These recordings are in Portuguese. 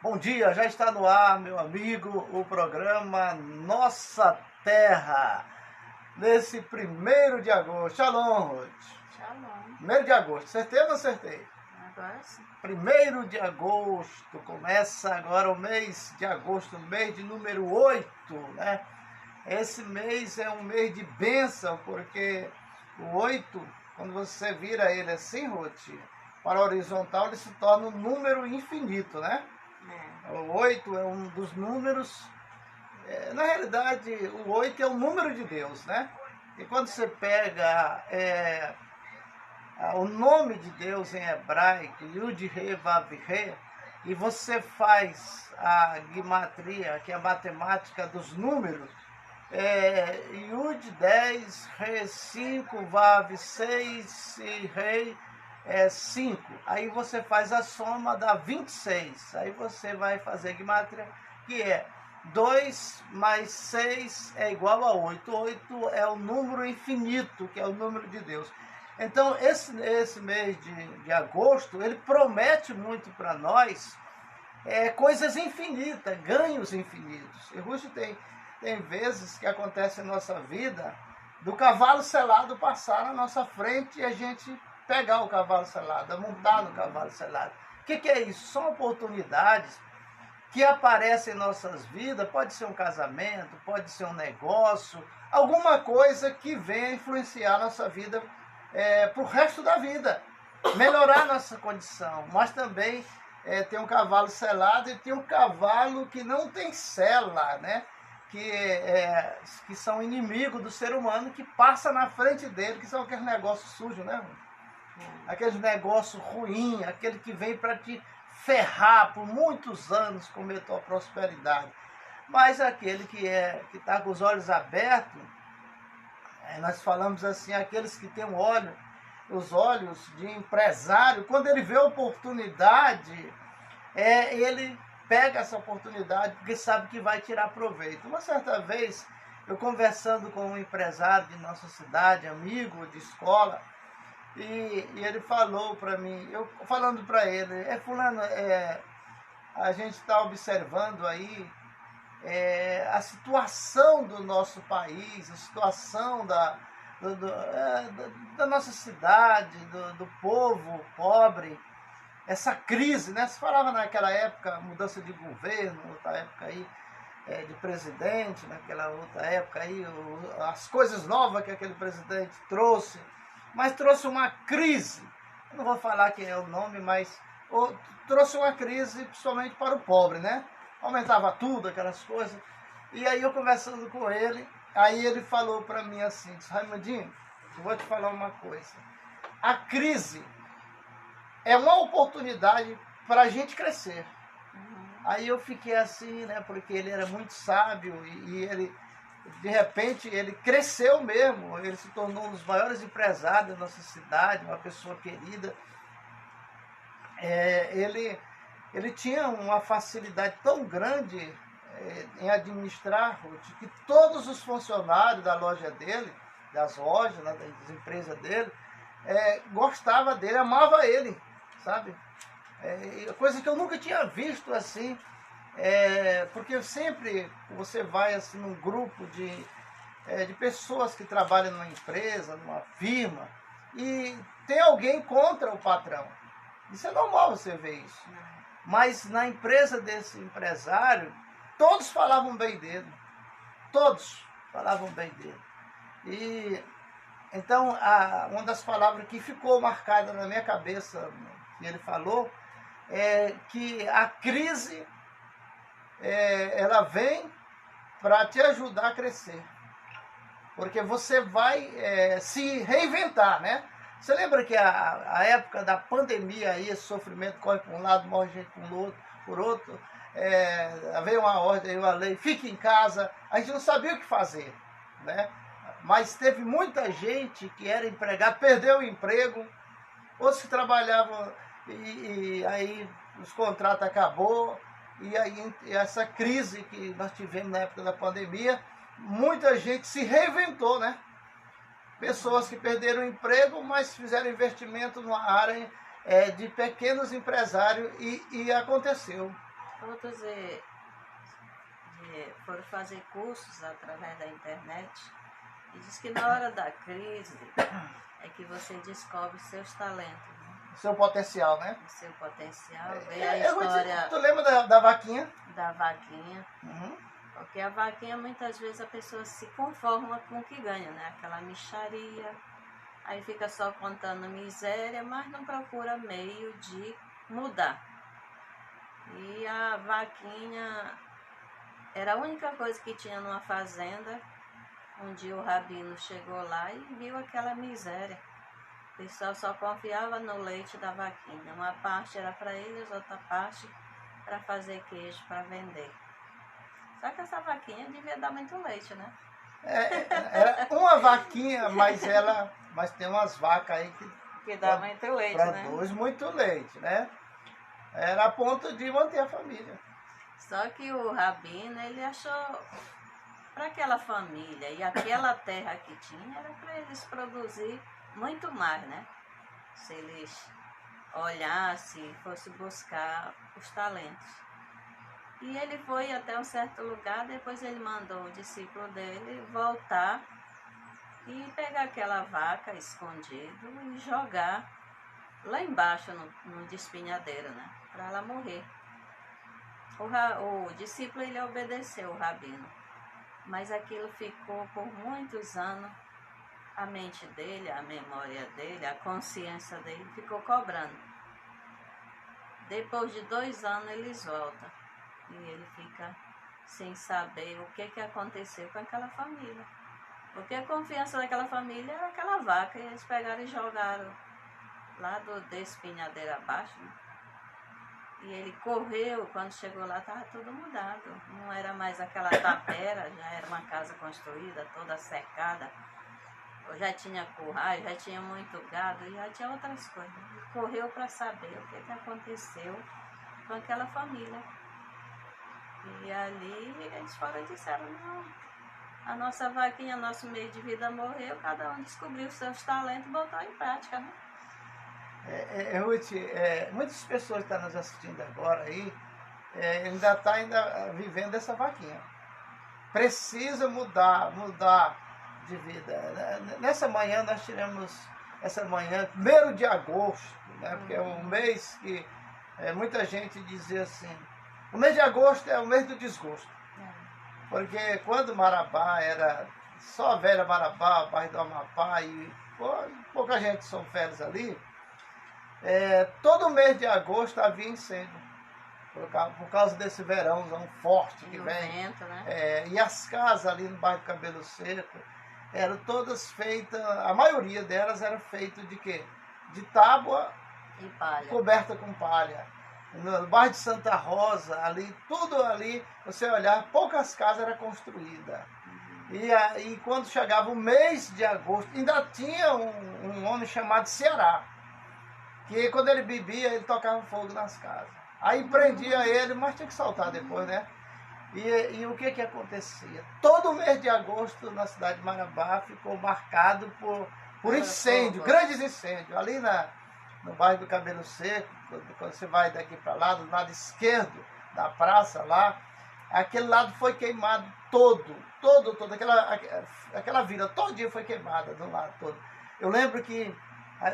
Bom dia, já está no ar, meu amigo, o programa Nossa Terra, nesse 1º de agosto. Shalom, Ruth. Shalom. 1º de agosto, acertei ou não acertei? Agora sim. 1º de agosto, começa agora o mês de agosto, mês de número 8, né? Esse mês é um mês de bênção, porque o 8, quando você vira ele assim, Ruth, para a horizontal, ele se torna um número infinito, né? O 8 é um dos números, na realidade, o 8 é o número de Deus, né? E quando você pega o nome de Deus em hebraico, Yud-He, Vav-He, e você faz a gimatria, que é a matemática dos números, Yud 10, Re 5, Vav 6 e Rei 5. Aí você faz a soma, dá 26. Aí você vai fazer gimatria, que é 2 mais 6 é igual a 8. 8 é o número infinito, que é o número de Deus. Então, esse mês de agosto, ele promete muito para nós coisas infinitas, ganhos infinitos. E Ruth tem vezes que acontece em nossa vida do cavalo selado passar na nossa frente e a gente pegar o cavalo selado, montar no cavalo selado. O que é isso? São oportunidades que aparecem em nossas vidas, pode ser um casamento, pode ser um negócio, alguma coisa que venha influenciar a nossa vida para o resto da vida, melhorar a nossa condição, mas também tem um cavalo selado e tem um cavalo que não tem sela, né? Que são inimigos do ser humano, que passa na frente dele, que são aqueles negócios sujos, né? Aqueles negócios ruins, aquele que vem para te ferrar por muitos anos com a tua prosperidade. Mas aquele que está com os olhos abertos, nós falamos assim, aqueles que têm os olhos de empresário, quando ele vê a oportunidade, ele pega essa oportunidade porque sabe que vai tirar proveito. Uma certa vez, eu conversando com um empresário de nossa cidade, amigo de escola, e ele falou para mim, eu falando para ele, fulano, a gente está observando aí a situação do nosso país, a situação da nossa cidade, do povo pobre, essa crise, né? Se falava naquela época, mudança de governo, outra época aí, de presidente, naquela outra época aí, as coisas novas que aquele presidente trouxe, mas trouxe uma crise, eu não vou falar quem é o nome, mas trouxe uma crise principalmente para o pobre, né? Aumentava tudo, aquelas coisas. E aí eu conversando com ele, aí ele falou para mim assim, disse, Raimundinho, eu vou te falar uma coisa, a crise é uma oportunidade para a gente crescer. Aí eu fiquei assim, né, porque ele era muito sábio e ele, de repente, ele cresceu mesmo, ele se tornou um dos maiores empresários da nossa cidade, uma pessoa querida. Ele tinha uma facilidade tão grande em administrar, Ruth, que todos os funcionários da loja dele, das lojas, né, das empresas dele, gostava dele, amava ele, sabe? Coisa que eu nunca tinha visto assim, porque sempre você vai assim num grupo de pessoas que trabalham numa empresa, numa firma, e tem alguém contra o patrão. Isso é normal você ver isso. Mas na empresa desse empresário, todos falavam bem dele. Todos falavam bem dele. E então, uma das palavras que ficou marcada na minha cabeça, que ele falou, é que a crise, ela vem para te ajudar a crescer. Porque você vai se reinventar, né? Você lembra que a época da pandemia, aí, esse sofrimento corre por um lado, morre gente por outro, veio uma ordem, uma lei, fique em casa, a gente não sabia o que fazer, né? Mas teve muita gente que era empregado, perdeu o emprego, outros que trabalhavam e aí os contratos acabou, e aí essa crise que nós tivemos na época da pandemia, muita gente se reinventou, né? Pessoas que perderam o emprego, mas fizeram investimento numa área de pequenos empresários e aconteceu. outros foram fazer cursos através da internet e diz que na hora da crise é que você descobre seus talentos, né? O seu potencial, né? O seu potencial, vê a história. Tu lembra da vaquinha? Da vaquinha. Uhum. Porque a vaquinha, muitas vezes, a pessoa se conforma com o que ganha, né? Aquela mixaria, aí fica só contando miséria, mas não procura meio de mudar. E a vaquinha era a única coisa que tinha numa fazenda. Um dia o rabino chegou lá e viu aquela miséria. O pessoal só confiava no leite da vaquinha. Uma parte era para eles, outra parte para fazer queijo para vender. Só que essa vaquinha devia dar muito leite, né? Era uma vaquinha, mas tem umas vacas aí que dá muito leite, né? Produz muito leite, né? Era a ponto de manter a família. Só que o rabino, ele achou para aquela família e aquela terra que tinha, era para eles produzir muito mais, né? Se eles olhassem, fossem buscar os talentos. E ele foi até um certo lugar, depois ele mandou o discípulo dele voltar e pegar aquela vaca escondida e jogar lá embaixo no despenhadeiro, né? Para ela morrer. O discípulo, ele obedeceu o rabino, mas aquilo ficou por muitos anos, a mente dele, a memória dele, a consciência dele ficou cobrando. Depois de 2 anos eles voltam. E ele fica sem saber o que aconteceu com aquela família. Porque a confiança daquela família era aquela vaca. E eles pegaram e jogaram lá do despenhadeiro abaixo. Né? E ele correu, quando chegou lá estava tudo mudado. Não era mais aquela tapera, já era uma casa construída, toda cercada. Já tinha curral, já tinha muito gado, já tinha outras coisas. Ele correu para saber o que aconteceu com aquela família. E ali eles foram e disseram, não, a nossa vaquinha, nosso meio de vida morreu, cada um descobriu os seus talentos e botou em prática, né? Ruth, muitas pessoas que estão nos assistindo agora aí, ainda está vivendo essa vaquinha. Precisa mudar de vida. Nessa manhã nós tiramos, essa manhã, 1º de agosto, né? Porque é um mês que muita gente dizia assim, o mês de agosto é o mês do desgosto. Porque quando Marabá era só a velha Marabá, o bairro do Amapá, e pouca gente são férias ali, todo mês de agosto havia incêndio. Por causa desse verãozão forte que vem. Vento, né? E as casas ali no bairro do Cabelo Seco eram todas feitas, a maioria delas era feita de quê? De tábua e palha. Coberta com palha. No bairro de Santa Rosa, ali, tudo ali, você olhar, poucas casas eram construídas. E quando chegava o mês de agosto, ainda tinha um homem chamado Ceará, que quando ele bebia, ele tocava fogo nas casas. Aí prendia ele, mas tinha que soltar depois, né? E o que acontecia? Todo mês de agosto na cidade de Marabá ficou marcado por incêndio, grandes incêndios. Ali no bairro do Cabelo Seco, quando você vai daqui para lá, do lado esquerdo da praça lá, aquele lado foi queimado todo, aquela vila todinha foi queimada de um lado todo. Eu lembro que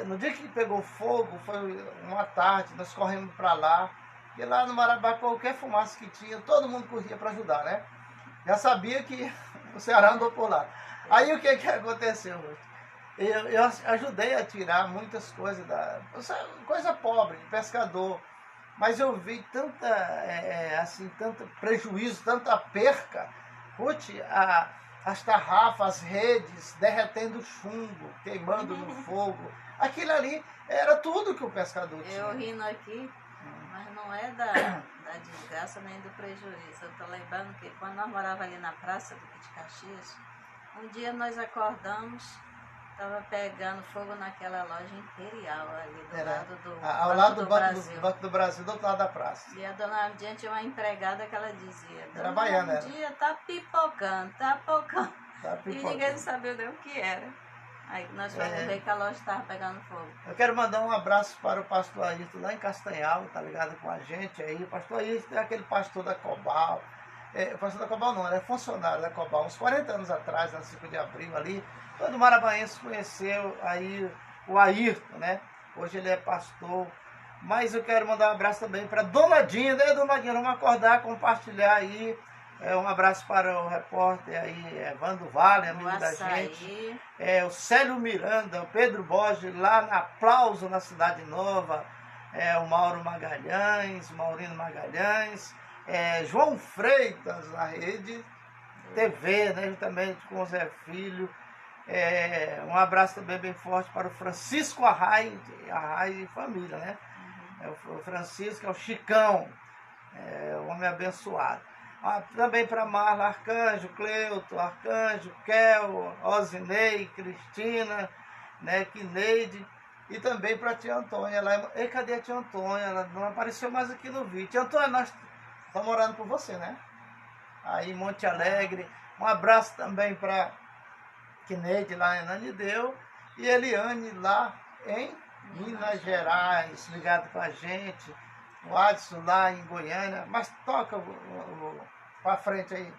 no dia que pegou fogo, foi uma tarde, nós corremos para lá, e lá no Marabá, qualquer fumaça que tinha, todo mundo corria para ajudar, né? Já sabia que o Ceará andou por lá. Aí o que aconteceu? Eu ajudei a tirar muitas coisas, coisa pobre, de pescador, mas eu vi tanto prejuízo, tanta perca. Ruth, as tarrafas, as redes, derretendo chumbo, queimando no fogo. Aquilo ali era tudo que o pescador tinha. Eu rindo aqui, mas não é da desgraça nem do prejuízo. Eu estou lembrando que quando nós morávamos ali na praça de Caxias, um dia nós acordamos, estava pegando fogo naquela loja Imperial ali do lado do ao lado do Brasil. Banco do Brasil, do outro lado da praça. E a dona Ardinha tinha uma empregada que ela dizia, era baiana, um dia tá pipocando. Tá E ninguém sabia nem o que era. Aí nós vamos ver que a loja estava pegando fogo. Eu quero mandar um abraço para o pastor Ayrton lá em Castanhal, tá ligado com a gente aí. O pastor Ayrton é aquele pastor da Cobal. O pastor da Cobal não, ele é funcionário da Cobal. Uns 40 anos atrás, na 5 de abril ali, todo marabaense conheceu aí o Ayrton, né? Hoje ele é pastor. Mas eu quero mandar um abraço também para Dona Dinha, né, Dona Dinha? Vamos acordar, compartilhar aí. Um abraço para o repórter aí, Evandro Vale, amigo da gente. O Célio Miranda, o Pedro Borges, lá na Aplauso, na Cidade Nova. O Mauro Magalhães, Maurino Magalhães. João Freitas, na Rede TV, né, juntamente com o Zé Filho. Um abraço também bem forte para o Francisco Arrai e família, né? O Francisco é o Chicão, o homem abençoado. Também para Marla Arcanjo, Cleuto Arcanjo, Kel, Osinei, Cristina, né, Quineide, e também para a tia Antônia. Cadê a tia Antônia? Ela não apareceu mais aqui no vídeo. Tia Antônia, nós estamos orando por você, né? Aí Monte Alegre. Um abraço também para Quineide lá em Ananideu e Eliane lá em Minas Gerais, ligado com a gente. O Adson lá em Goiânia. Mas toca para frente aí.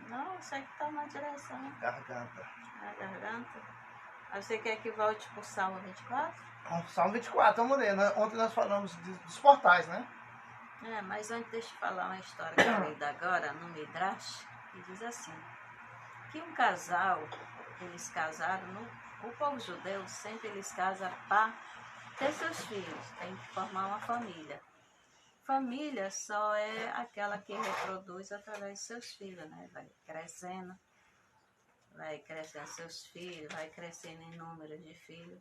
Não, você que está na direção. Garganta. A garganta. Você quer que volte para o Salmo 24? Salmo 24, vamos ler. Ontem nós falamos dos portais, né? Mas antes deixa eu falar uma história que eu li agora no Midrash, que diz assim, que um casal, eles casaram, o povo judeu sempre eles casam para ter seus filhos, tem que formar uma família. Família só é aquela que reproduz através de seus filhos, né? Vai crescendo seus filhos, vai crescendo em número de filhos.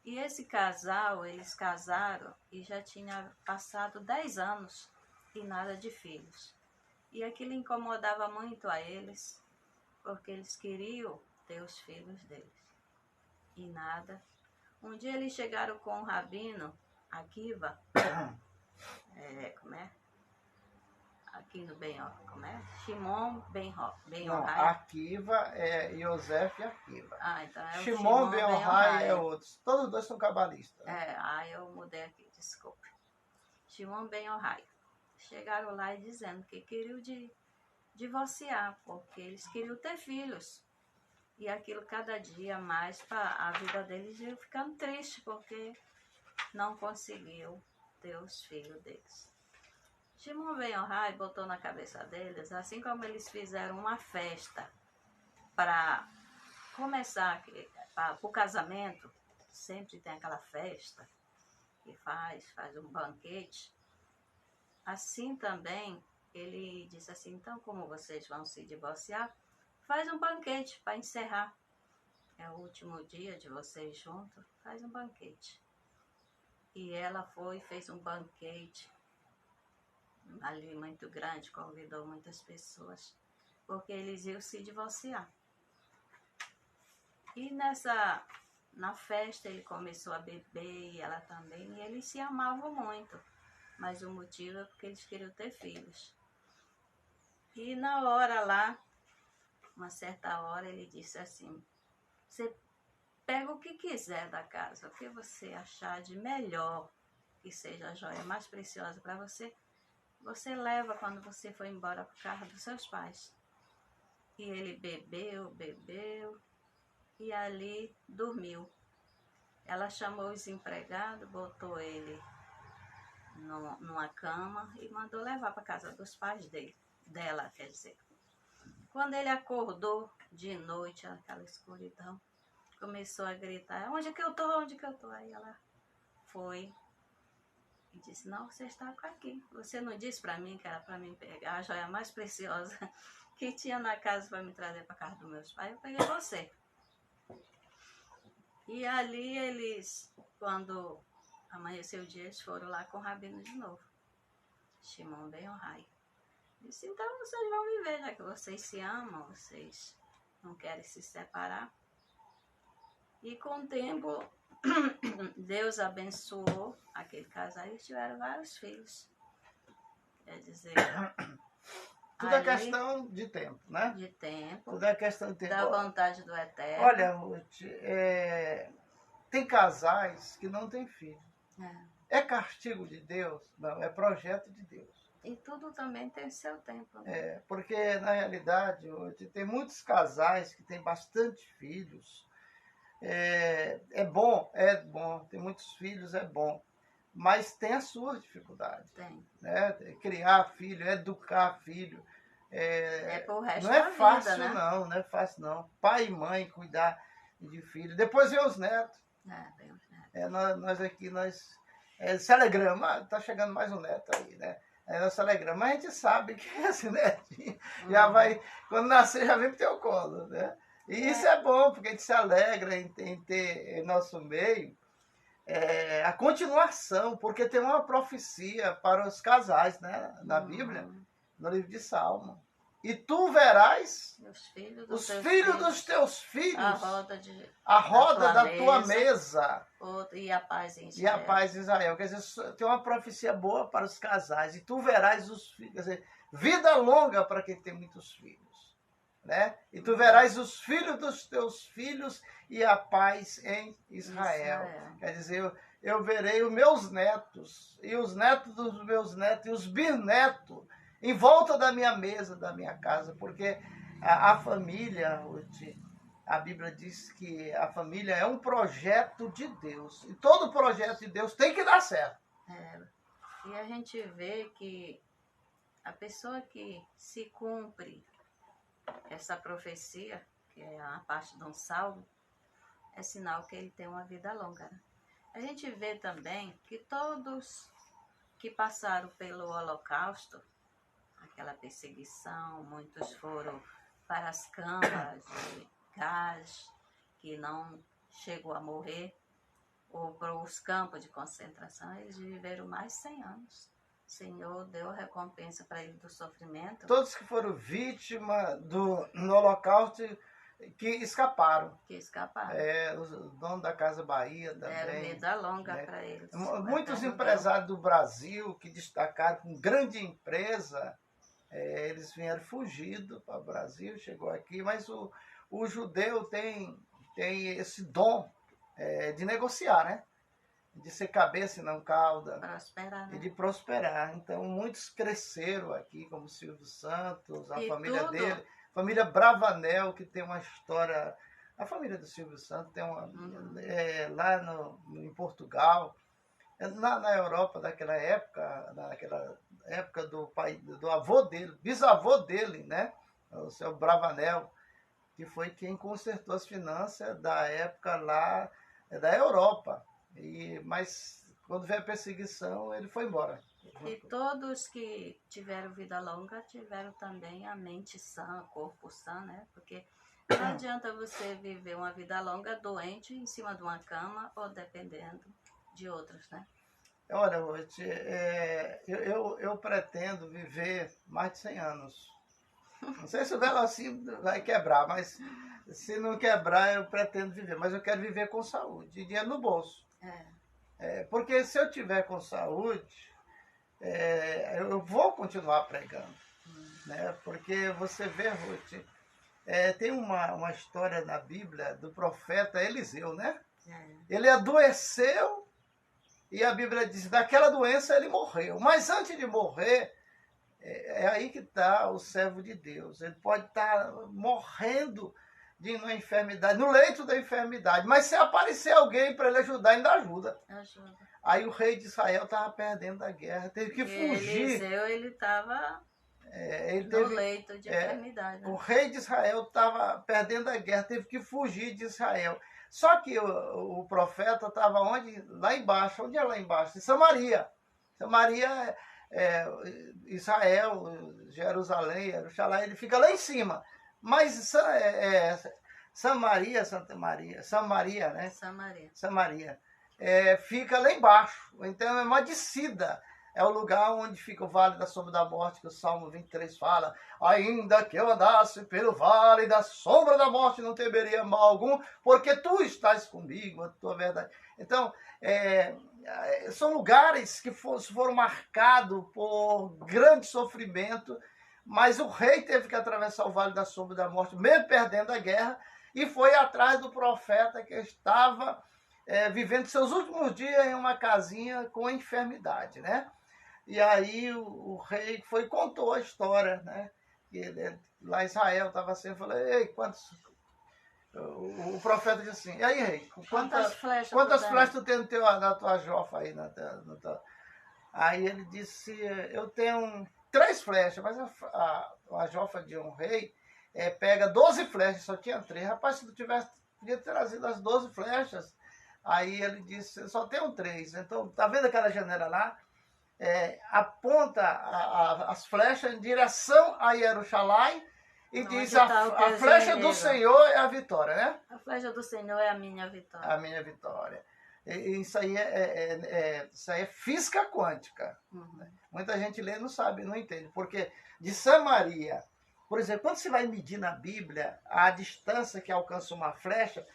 E esse casal, eles casaram e já tinha passado 10 anos e nada de filhos. E aquilo incomodava muito a eles, porque eles queriam ter os filhos deles. E nada. Um dia eles chegaram com o rabino, Akiva, aqui no Shimon Ben Yochai. Akiva é Yosef e Akiva. Então é o Shimon Ben Yochai é outros. Todos dois são cabalistas. Eu mudei aqui, desculpa. Shimon Ben Yochai. Chegaram lá e dizendo que queriam divorciar, porque eles queriam ter filhos. E aquilo cada dia mais, a vida deles ia ficando triste, porque não conseguiu ter os filhos deles. Shimon Ben Yochai botou na cabeça deles, assim como eles fizeram uma festa para começar, para o casamento, sempre tem aquela festa que faz um banquete. Assim também, ele disse assim, então como vocês vão se divorciar, faz um banquete para encerrar. É o último dia de vocês juntos, faz um banquete. E ela fez um banquete ali muito grande, convidou muitas pessoas, porque eles iam se divorciar. E na festa ele começou a beber e ela também, e eles se amavam muito, mas o motivo é porque eles queriam ter filhos. E na hora lá, uma certa hora, ele disse assim, você pega o que quiser da casa, o que você achar de melhor, que seja a joia mais preciosa para você, você leva quando você for embora para o carro dos seus pais. E ele bebeu e ali dormiu. Ela chamou os empregados, botou ele numa cama e mandou levar para casa dos pais dela, quer dizer. Quando ele acordou de noite, aquela escuridão, começou a gritar, onde que eu tô? Aí ela foi e disse, não, você está aqui. Você não disse para mim que era para mim pegar a joia mais preciosa que tinha na casa para me trazer para casa dos meus pais? Eu peguei você. E ali eles, quando amanheceu o dia, eles foram lá com o rabino de novo. Shimon Ben Yochai. Disse, então vocês vão viver, já que vocês se amam, vocês não querem se separar. E com o tempo, Deus abençoou aquele casal e eles tiveram vários filhos. Quer dizer, Tudo é Ali, questão de tempo, né? de tempo, Tudo é questão de tempo. da vontade do Eterno. Olha, Ruth, tem casais que não têm filho. É castigo de Deus? Não, é projeto de Deus. E tudo também tem seu tempo. Né? Porque, na realidade, Ruth, tem muitos casais que têm bastante filhos. É bom, ter muitos filhos é bom. Mas tem as suas dificuldades. Tem. Né? Criar filho, educar filho. Pro resto não é da fácil, vida, né? não é fácil, não. Pai e mãe cuidar de filho. Depois vem os netos. Tem os netos. Nós aqui, se alegramos. Tá chegando mais um neto aí, né? Nós se alegramos. Mas a gente sabe que esse netinho já vai, quando nascer, já vem pro teu colo, né? E isso é bom, porque a gente se alegra em ter em nosso meio a continuação, porque tem uma profecia para os casais, né? Na Bíblia, no livro de Salmo. E tu verás os filhos dos teus filhos, a roda da tua mesa. E a paz em Israel. E a paz em Israel. Quer dizer, tem uma profecia boa para os casais. E tu verás os filhos. Quer dizer, vida longa para quem tem muitos filhos. Né? E tu verás os filhos dos teus filhos e a paz em Israel. Quer dizer, eu verei os meus netos, e os netos dos meus netos, e os bisnetos, em volta da minha mesa, da minha casa, porque a família, a Bíblia diz que a família é um projeto de Deus. E todo projeto de Deus tem que dar certo. E a gente vê que a pessoa que se cumpre essa profecia, que é a parte de um salmo, é sinal que ele tem uma vida longa. Né? A gente vê também que todos que passaram pelo Holocausto, aquela perseguição, muitos foram para as câmaras de gás, que não chegou a morrer, ou para os campos de concentração, eles viveram mais de 100 anos. O Senhor deu a recompensa para ele do sofrimento. Todos que foram vítimas no Holocausto que escaparam. O dono da Casa Bahia também. Era vida longa, né? Para eles. Muitos empresários do Brasil que destacaram com grande empresa, eles vieram fugidos para o Brasil, chegou aqui, mas o judeu tem esse dom de negociar, né? De ser cabeça e não cauda. Prosperar, né? E de prosperar. Então, muitos cresceram aqui, como Silvio Santos, a família dele. Família Bravanel, que tem uma história... A família do Silvio Santos tem uma... lá em Portugal, na Europa daquela época do avô dele, bisavô dele, né? O seu Bravanel, que foi quem consertou as finanças da época lá da Europa. Mas quando veio a perseguição, ele foi embora. E todos que tiveram vida longa tiveram também a mente sã, corpo sã, né? Porque não adianta você viver uma vida longa doente em cima de uma cama ou dependendo de outros, né? Olha, Ruth, eu pretendo viver mais de 100 anos. Não sei se o velocímetro vai quebrar, mas se não quebrar, eu pretendo viver. Mas eu quero viver com saúde e dinheiro no bolso. Porque se eu tiver com saúde, eu vou continuar pregando. Né? Porque você vê, Ruth, tem uma história na Bíblia do profeta Eliseu, né? Ele adoeceu e a Bíblia diz, daquela doença ele morreu. Mas antes de morrer, é aí que está o servo de Deus. Ele pode estar morrendo de uma enfermidade, no leito da enfermidade, mas se aparecer alguém para ele ajudar, ainda ajuda. Aí o rei de Israel estava perdendo a guerra, teve que fugir. Eliseu, ele estava no leito de enfermidade. Né? O rei de Israel estava perdendo a guerra, teve que fugir de Israel. Só que o profeta estava onde? Lá embaixo. Onde é lá embaixo? Em Samaria. Samaria, Israel, Jerusalém, Jerusalém, ele fica lá em cima. Mas Samaria, né? Samaria. Fica lá embaixo. Então é uma descida. É o lugar onde fica o Vale da Sombra da Morte, que o Salmo 23 fala. Ainda que eu andasse pelo Vale da Sombra da Morte, não temeria mal algum, porque tu estás comigo, a tua verdade. Então, são lugares que foram marcados por grande sofrimento, Mas o rei teve que atravessar o vale da sombra da morte, mesmo perdendo a guerra, e foi atrás do profeta que estava vivendo seus últimos dias em uma casinha com enfermidade, né? E aí o rei foi e contou a história, né? Lá em Israel estava assim, falou, ei, quantos... O profeta disse assim, e aí, rei, quantas flechas tu tem na tua jofa aí? Aí ele disse, eu tenho 3 flechas, mas a jofa de um rei pega 12 flechas, só tinha 3. Rapaz, se tu tivesse, podia ter trazido as 12 flechas. Aí ele disse, só tenho 3. Então, tá vendo aquela janela lá? Aponta as flechas em direção a Jerusalém e diz, a flecha do Senhor é a vitória, né? A flecha do Senhor é a minha vitória. A minha vitória. Isso aí isso aí é física quântica. Uhum. Muita gente lê e não sabe, não entende. Porque de Samaria, por exemplo, quando você vai medir na Bíblia a distância que alcança uma flecha,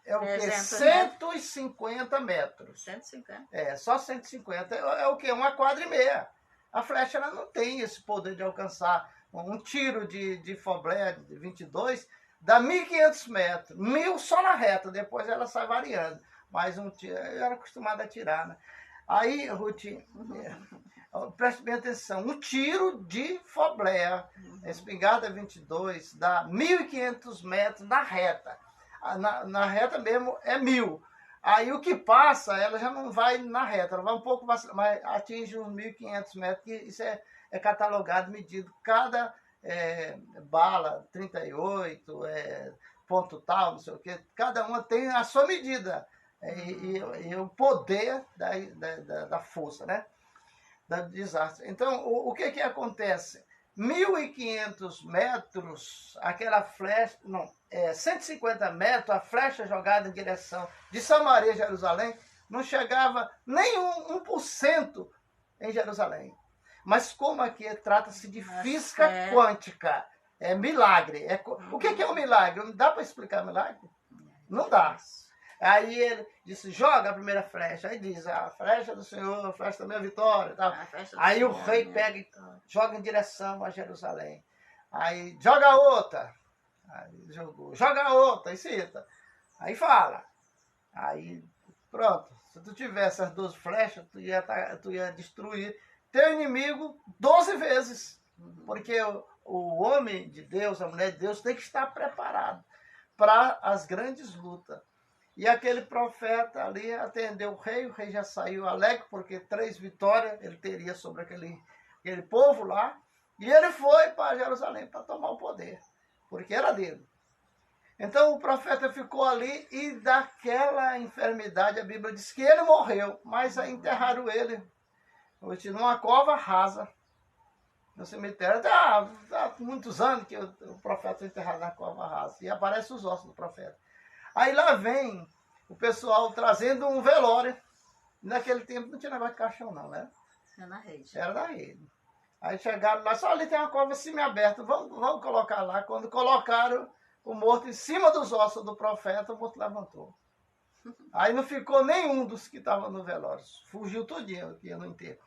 o quê? 150 metros. 150? Só 150. É o quê? 1,5 quadra. A flecha ela não tem esse poder de alcançar um tiro de Foblé de 22, dá 1.500 metros. 1.000 só na reta, depois ela sai variando. Mas um tiro, eu era acostumado a tirar, né? Aí, Ruth, preste bem atenção, um tiro de Foblé, espingarda 22, dá 1.500 metros na reta. Na reta mesmo é 1.000. Aí o que passa, ela já não vai na reta, ela vai um pouco mais, mas atinge uns 1.500 metros, que isso é catalogado, medido. Cada bala, 38, ponto tal, não sei o quê, cada uma tem a sua medida. E o poder da força, né? Da desastre. Então, o que acontece? 1.500 metros, aquela flecha, 150 metros, a flecha jogada em direção de Samaria a Jerusalém, não chegava nem 1% em Jerusalém. Mas como aqui trata-se de física quântica, é milagre. O que é um milagre? Não dá para explicar milagre? Não dá. Aí ele disse, joga a primeira flecha. Aí diz, a flecha do Senhor, a flecha da minha vitória. Tal. Aí o rei pega e joga em direção a Jerusalém. Aí joga a outra. Aí jogou. Joga a outra, e cita. Aí fala. Aí pronto. Se tu tivesse as 12 flechas, tu ia destruir teu inimigo 12 vezes. Porque o homem de Deus, a mulher de Deus, tem que estar preparado para as grandes lutas. E aquele profeta ali atendeu o rei já saiu alegre, porque 3 vitórias ele teria sobre aquele povo lá. E ele foi para Jerusalém para tomar o poder, porque era dele. Então o profeta ficou ali e daquela enfermidade a Bíblia diz que ele morreu, mas aí enterraram ele numa cova rasa, no cemitério. Há muitos anos que o profeta foi enterrado na cova rasa, e aparecem os ossos do profeta. Aí lá vem o pessoal trazendo um velório. Naquele tempo não tinha negócio de caixão não, né? Era na rede. Era na rede. Aí chegaram lá, só ali tem uma cova semi-aberta, vamos colocar lá. Quando colocaram o morto em cima dos ossos do profeta, o morto levantou. Aí não ficou nenhum dos que estavam no velório. Fugiu tudinho que ia no enterro.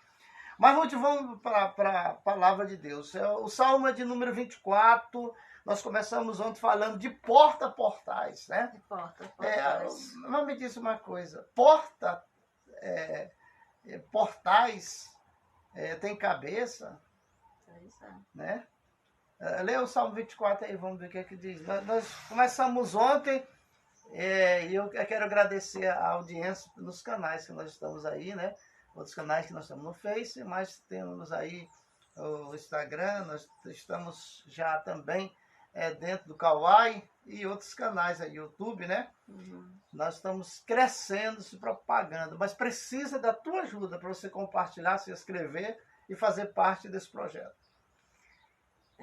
Mas vamos para a palavra de Deus. O Salmo é de número 24. Nós começamos ontem falando de portais, né? De portais. Mas me diz uma coisa. Portais tem cabeça? Né? Lê o Salmo 24 aí, vamos ver o que é que diz. Nós começamos ontem e eu quero agradecer a audiência nos canais que nós estamos aí, né? Outros canais que nós estamos no Face, mas temos aí o Instagram, nós estamos já também dentro do Kawaii e outros canais aí, YouTube, né? Nós estamos crescendo, se propagando, mas precisa da tua ajuda para você compartilhar, se inscrever e fazer parte desse projeto.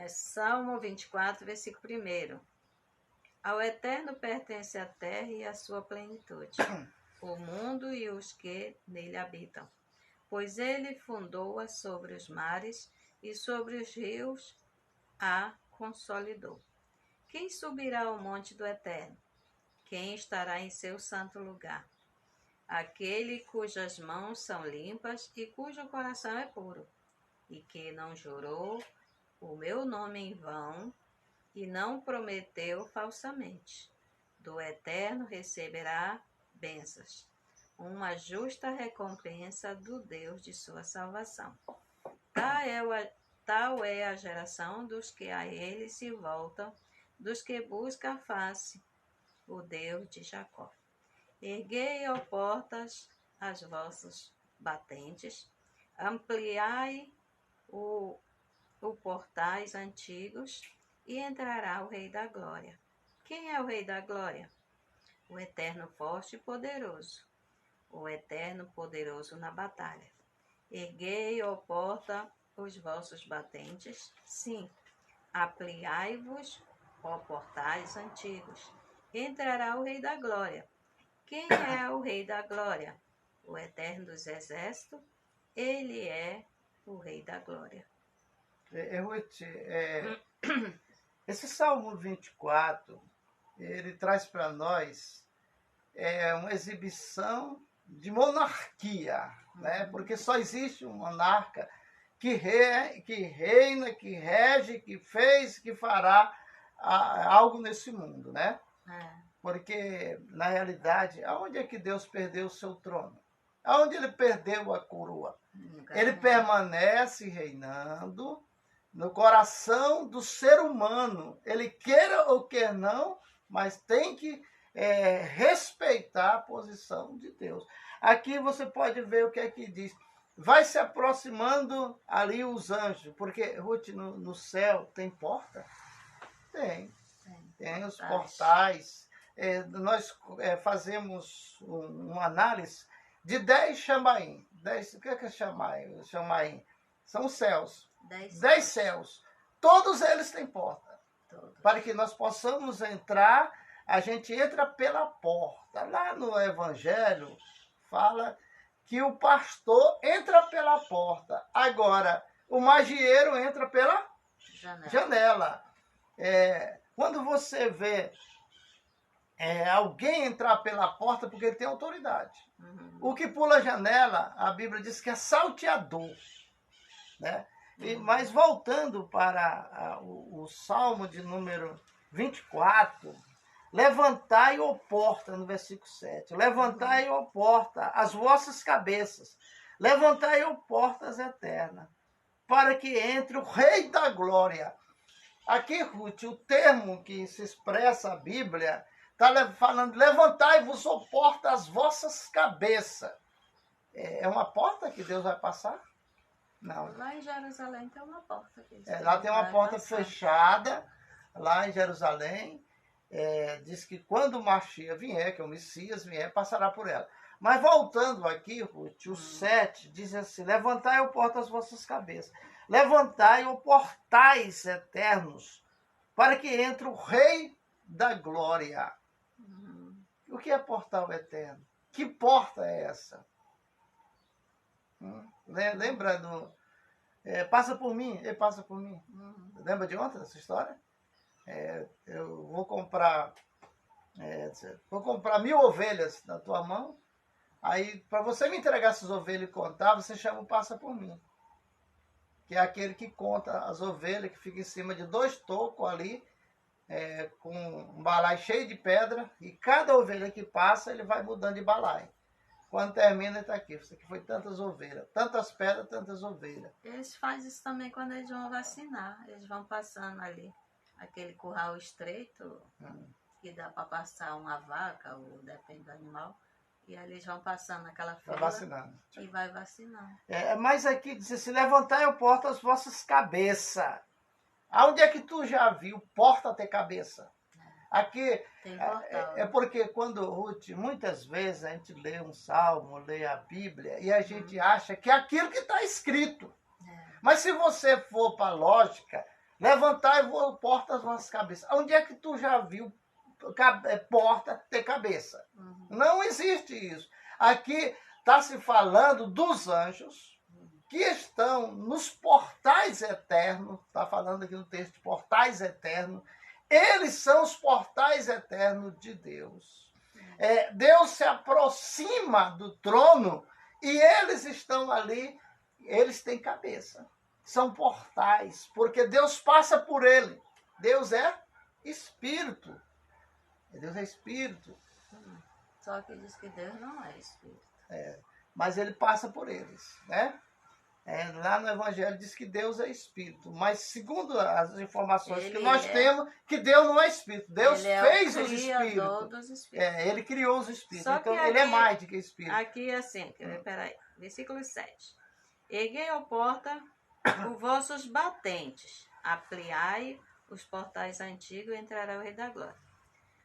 Salmo 24, versículo 1. Ao Eterno pertence a terra e a sua plenitude, o mundo e os que nele habitam. Pois ele fundou-a sobre os mares e sobre os rios a consolidou. Quem subirá ao monte do Eterno? Quem estará em seu santo lugar? Aquele cujas mãos são limpas e cujo coração é puro, e que não jurou o meu nome em vão e não prometeu falsamente. Do Eterno receberá bênçãos, uma justa recompensa do Deus de sua salvação. Tal é a geração dos que a ele se voltam, dos que buscam a face, o Deus de Jacó. Erguei, ó portas, as vossas batentes, ampliai o portais antigos, e entrará o Rei da Glória. Quem é o Rei da Glória? O Eterno forte e poderoso, o Eterno poderoso na batalha. Erguei, ó porta, os vossos batentes, sim, ampliai-vos, ó portais antigos, entrará o Rei da Glória. Quem é o Rei da Glória? O Eterno dos Exércitos, ele é o Rei da Glória. Ruth, esse Salmo 24, ele traz para nós uma exibição de monarquia, né? Porque só existe um monarca que reina, que rege, que fez, que fará algo nesse mundo, né? Porque, na realidade, aonde é que Deus perdeu o seu trono? Aonde ele perdeu a coroa? Ele permanece reinando no coração do ser humano. Ele queira ou quer não, mas tem que respeitar a posição de Deus. Aqui você pode ver o que é que diz. Vai se aproximando ali os anjos, porque, Ruth, no céu tem porta? Tem os portais. Nós fazemos uma análise de 10 chamaim. O que é chamaim? Chamaim são os céus. 10 céus. Todos eles têm porta. Para que nós possamos entrar, a gente entra pela porta. Lá no Evangelho fala que o pastor entra pela porta. Agora, o magieiro entra pela janela. Quando você vê alguém entrar pela porta, porque ele tem autoridade. O que pula a janela, a Bíblia diz que é salteador. Né? Mas voltando para o Salmo de número 24, levantai, ó porta, no versículo 7, levantai, ó porta, as vossas cabeças, levantai, ó portas eternas, para que entre o Rei da Glória. Aqui, Ruth, o termo que se expressa a Bíblia, está falando, levantai-vos, ó porta, as vossas cabeças. É uma porta que Deus vai passar? Não. Lá em Jerusalém tem uma porta. Lá tem uma porta fechada, lá em Jerusalém. Diz que quando o Mashiach vier, que é o Messias vier, passará por ela. Mas voltando aqui, Ruth, o 7 diz assim, levantai, ó porta, as vossas cabeças. Levantai, ó portais eternos, para que entre o Rei da Glória. O que é portal eterno? Que porta é essa? Lembra do... passa por mim, ele passa por mim. Lembra de ontem essa história? Eu vou comprar 1.000 ovelhas na tua mão. Aí, para você me entregar essas ovelhas e contar, você chama o passa por mim. Que é aquele que conta as ovelhas, que fica em cima de 2 tocos ali, com um balaio cheio de pedra. E cada ovelha que passa, ele vai mudando de balaio. Quando termina, ele está aqui. Isso aqui foi tantas ovelhas. Tantas pedras, tantas ovelhas. Eles fazem isso também quando eles vão vacinar. Eles vão passando ali. Aquele curral estreito, que dá para passar uma vaca, ou depende do animal. E aí eles vão passando naquela fila. Vai vacinando. E vai vacinando. Mas aqui diz assim, levantai, ó porta, as vossas cabeças. Aonde é que tu já viu porta ter cabeça? Aqui porque quando, Ruth, muitas vezes a gente lê um salmo, lê a Bíblia, e a gente acha que é aquilo que está escrito. Mas se você for para a lógica, levantai, ó porta, as vossas cabeças. Onde é que tu já viu porta ter cabeça? Não existe isso. Aqui está se falando dos anjos que estão nos portais eternos. Está falando aqui no texto, portais eternos. Eles são os portais eternos de Deus. Deus se aproxima do trono e eles estão ali, eles têm cabeça. são portais, porque Deus passa por ele. Deus é espírito. Deus é espírito. Só que diz que Deus não é espírito. Mas ele passa por eles, né? Lá no Evangelho diz que Deus é espírito, mas segundo as informações que nós temos, que Deus não é espírito. Deus fez os espíritos. Ele criou os espíritos, então ele é mais do que espírito. Aqui assim, peraí, versículo 7. Erguei a porta os vossos batentes, ampliai os portais antigos e entrará o Rei da Glória.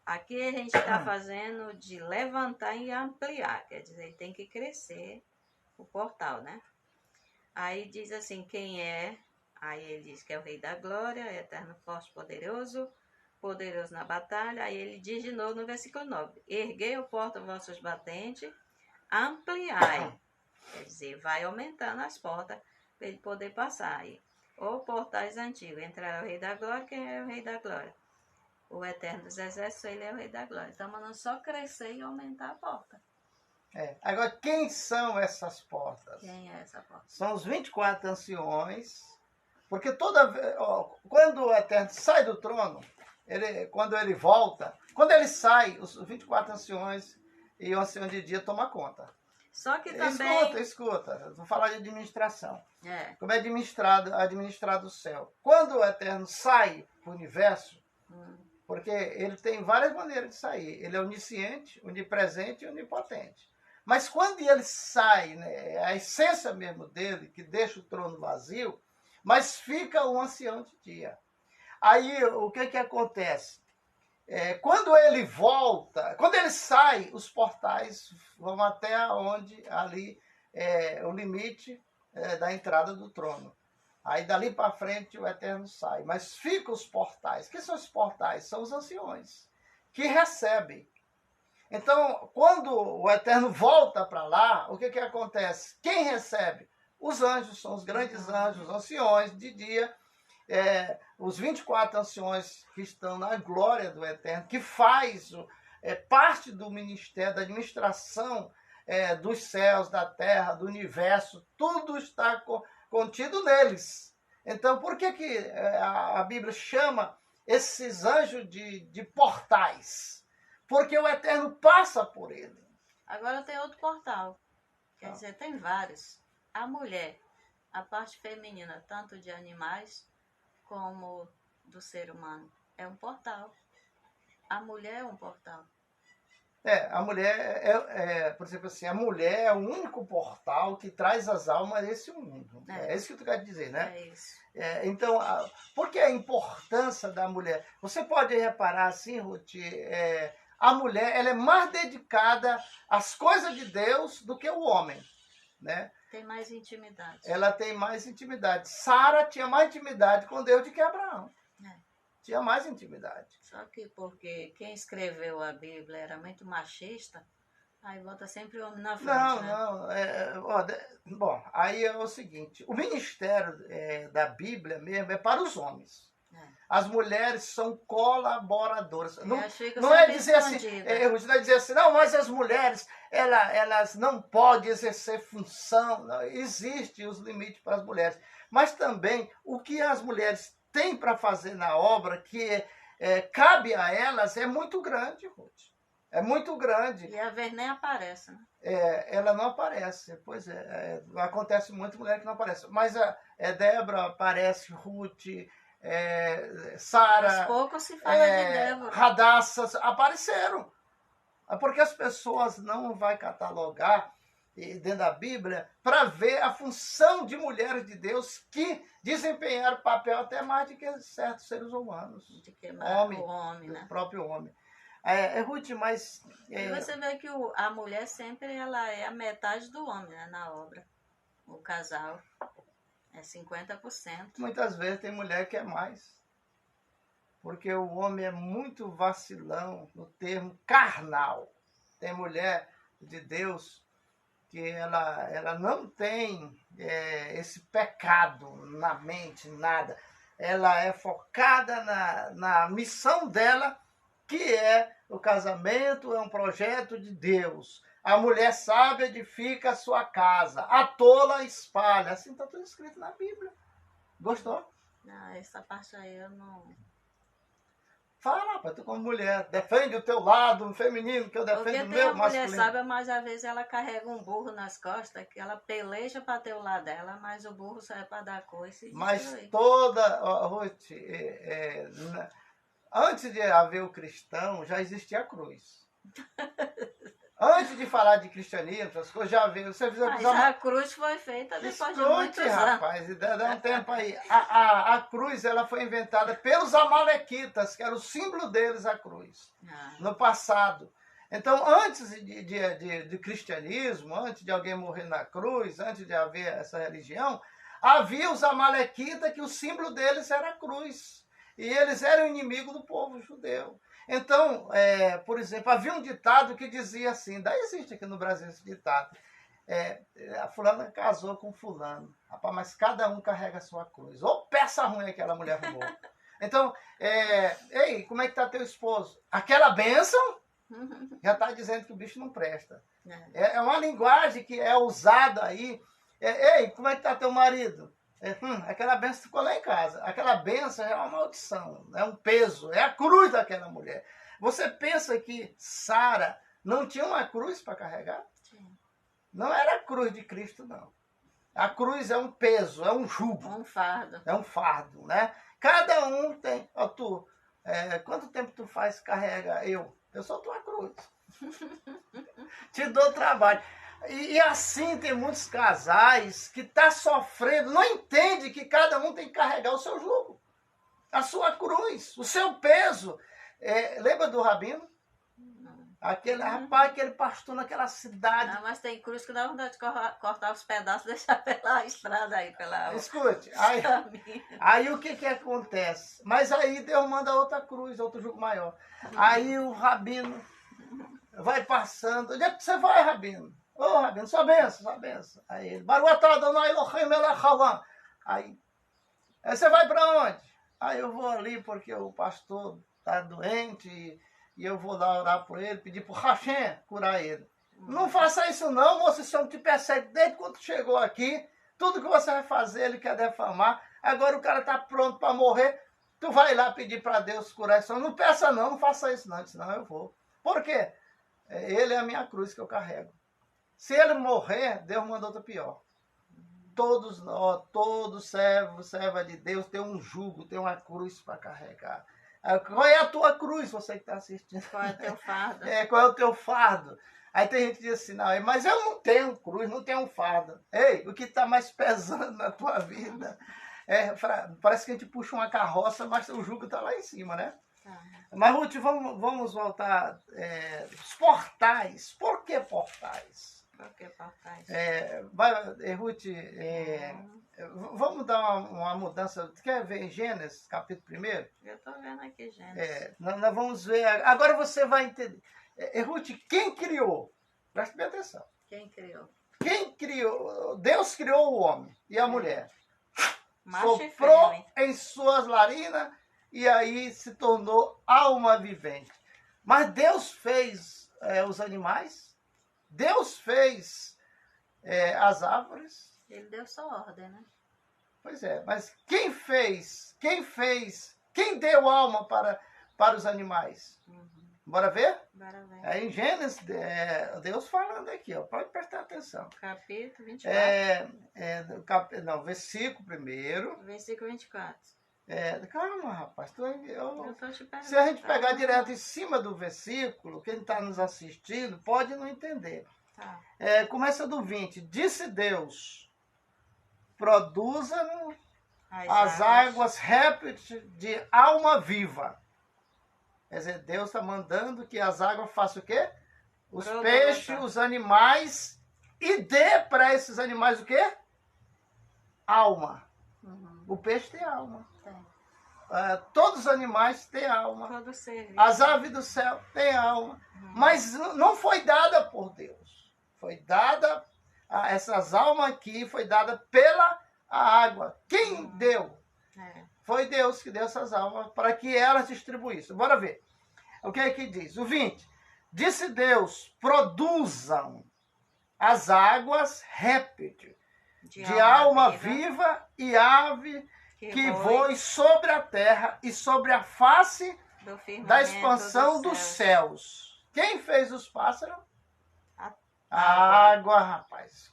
Aqui a gente está fazendo de levantar e ampliar, quer dizer, tem que crescer o portal, né? Aí diz assim, quem é? Aí ele diz que é o Rei da Glória, eterno, forte, poderoso na batalha. Aí ele diz de novo no versículo 9, erguei a porta vossos batentes, ampliai. Quer dizer, vai aumentando as portas para ele poder passar. Aí, ou portais antigos, entrará o Rei da Glória, quem é o Rei da Glória? O Eterno dos Exércitos, ele é o Rei da Glória. Então, mandando só crescer e aumentar a porta. Agora, quem são essas portas? Quem é essa porta? São os 24 anciões, porque quando o Eterno sai do trono, quando ele volta, quando ele sai, os 24 anciões e o ancião de dia tomam conta. Só que também... Escuta, vou falar de administração. Como é administrado o céu. Quando o Eterno sai para o universo, porque ele tem várias maneiras de sair. Ele é onisciente, onipresente e onipotente. Mas quando ele sai, né, a essência mesmo dele, que deixa o trono vazio, mas fica o ancião de dia. Aí o que acontece? Quando ele volta, quando ele sai, os portais vão até onde ali é o limite da entrada do trono. Aí dali para frente o Eterno sai. Mas ficam os portais. O que são os portais? São os anciões que recebem. Então, quando o Eterno volta para lá, o que acontece? Quem recebe? Os anjos, são os grandes anjos, os anciões de dia, os 24 anciões que estão na glória do Eterno, que faz parte do ministério, da administração dos céus, da terra, do universo, tudo está contido neles. Então, por que a Bíblia chama esses anjos de portais? Porque o Eterno passa por ele. Agora tem outro portal. Quer dizer, tem vários. A mulher, a parte feminina, tanto de animais como do ser humano, é um portal. A mulher é um portal. A mulher por exemplo assim, a mulher é o único portal que traz as almas desse mundo. É isso que tu quer dizer, né? É isso. Então, por que a importância da mulher? Você pode reparar assim, Ruth, a mulher ela é mais dedicada às coisas de Deus do que o homem, né? Tem mais intimidade. Ela tem mais intimidade. Sara tinha mais intimidade com Deus do que Abraão. Tinha mais intimidade. Só que porque quem escreveu a Bíblia era muito machista, aí bota sempre o homem na frente, Bom, aí é o seguinte, o ministério da Bíblia mesmo é para os homens. As mulheres são colaboradoras. Não é dizer assim, não é dizer assim, não, mas as mulheres, elas não podem exercer função. Não, existem os limites para as mulheres. Mas também, o que as mulheres têm para fazer na obra, que cabe a elas, é muito grande, Ruth. É muito grande. E a vez nem aparece, né? Ela não aparece. Pois acontece muito mulher que não aparece. Mas Débora aparece, Ruth... Sara, pouco se fala de Débora. Radassas apareceram. Porque as pessoas não vão catalogar dentro da Bíblia para ver a função de mulheres de Deus que desempenharam papel até mais do que certos seres humanos. De que o homem, né? O próprio homem. Ruth, mas... E você vê que a mulher sempre ela é a metade do homem, né, na obra. O casal. É 50%. Muitas vezes tem mulher que é mais. Porque o homem é muito vacilão no termo carnal. Tem mulher de Deus que ela não tem esse pecado na mente, nada. Ela é focada na missão dela, que é o casamento, é um projeto de Deus. A mulher sábia edifica a sua casa, a tola espalha. Assim está tudo escrito na Bíblia. Gostou? Não, essa parte aí eu não... Fala, rapaz, tu como mulher, defende o teu lado feminino, que eu defendo Porque o tem meu a mulher masculino. sábia, mas às vezes ela carrega um burro nas costas, que ela peleja para ter o lado dela, mas o burro serve para dar coice e Mas destruir. toda, Ruth, antes de haver o cristão, já existia a cruz. Antes de falar de cristianismo, essas coisas, já veio. Você Mas a cruz foi feita depois de muitos Escute, anos. rapaz, dá um tempo aí. A cruz ela foi inventada pelos amalequitas, que era o símbolo deles, a cruz, no passado. Então, antes de cristianismo, antes de alguém morrer na cruz, antes de haver essa religião, havia os amalequitas que o símbolo deles era a cruz. E eles eram inimigos do povo judeu. Então, por exemplo, havia um ditado que dizia assim, ainda existe aqui no Brasil esse ditado, a fulana casou com fulano, rapaz, mas cada um carrega a sua cruz. Ô peça ruim aquela mulher arrumou. Então, ei, como é que tá teu esposo? Aquela bênção já está dizendo que o bicho não presta. É uma linguagem que é usada aí. Ei, como é que tá teu marido? Aquela benção ficou lá em casa. Aquela benção é uma maldição, é um peso, é a cruz daquela mulher. Você pensa que Sara não tinha uma cruz para carregar? Sim. Não era a cruz de Cristo, não. A cruz é um peso, é um jugo. Um fardo. É um fardo, né? Cada um tem. Ó, quanto tempo tu faz carrega? Eu sou tua cruz. Te dou trabalho. E assim tem muitos casais que estão sofrendo, não entende que cada um tem que carregar o seu jugo, a sua cruz, o seu peso. Lembra do Rabino? Aquele pastor naquela cidade. Não, mas tem cruz que dá vontade de cortar os pedaços e deixar pela estrada aí. Escute, aí o que acontece? Mas aí Deus manda outra cruz, outro jugo maior. Aí o Rabino vai passando. Onde é que você vai, Rabino? Ô, Rabino, sua benção. Aí ele, aí você vai para onde? Aí eu vou ali porque o pastor está doente e eu vou lá orar por ele, pedir para o Hashem curar ele. Não faça isso não, moço, esse homem te persegue desde quando chegou aqui. Tudo que você vai fazer, ele quer defamar. Agora o cara está pronto para morrer. Tu vai lá pedir para Deus curar esse homem. Não peça não faça isso não. Senão eu vou. Por quê? Ele é a minha cruz que eu carrego. Se ele morrer, Deus manda outro pior. Todos nós, todos serva de Deus, tem um jugo, tem uma cruz para carregar. Qual é a tua cruz, você que está assistindo? Qual é o teu fardo? Qual é o teu fardo? Aí tem gente que diz assim, não, mas eu não tenho cruz, não tenho fardo. Ei, o que está mais pesando na tua vida? Parece que a gente puxa uma carroça, mas o jugo está lá em cima, né? Mas, Ruth, vamos voltar. Os portais. Por que portais? Por que portais? Ruth, vamos dar uma mudança. Tu quer ver em Gênesis, capítulo 1? Eu estou vendo aqui, Gênesis. Nós vamos ver. Agora você vai entender. Ruth, quem criou? Preste bem atenção. Quem criou? Quem criou? Deus criou o homem e a mulher. Soprou em suas narinas e aí se tornou alma vivente. Mas Deus fez os animais, Deus fez as árvores. Ele deu só ordem, né? Pois é, mas quem fez, quem deu alma para os animais? Bora ver? Bora ver. Aí em Gênesis, Deus falando aqui, ó, pode prestar atenção. Capítulo 24. Versículo 1. Versículo 24. Calma, rapaz. Eu tô te perguntando. Se a gente pegar direto em cima do versículo, quem está nos assistindo pode não entender. Tá. Começa do 20. Disse Deus, produza as águas répteis de alma viva. Quer dizer, Deus está mandando que as águas façam o quê? Os peixes, os animais, e dê para esses animais o quê? Alma. O peixe tem alma. Todos os animais têm alma. Todo ser vivo. As aves do céu têm alma. Mas não foi dada por Deus. Foi dada, essas almas aqui, foi dada pela água. Quem deu? Foi Deus que deu essas almas para que elas distribuíssem. Bora ver. O que é que diz? O 20. Disse Deus, produzam as águas répteis de alma viva e ave que voe sobre a terra e sobre a face da expansão dos céus. Quem fez os pássaros? A água, rapaz.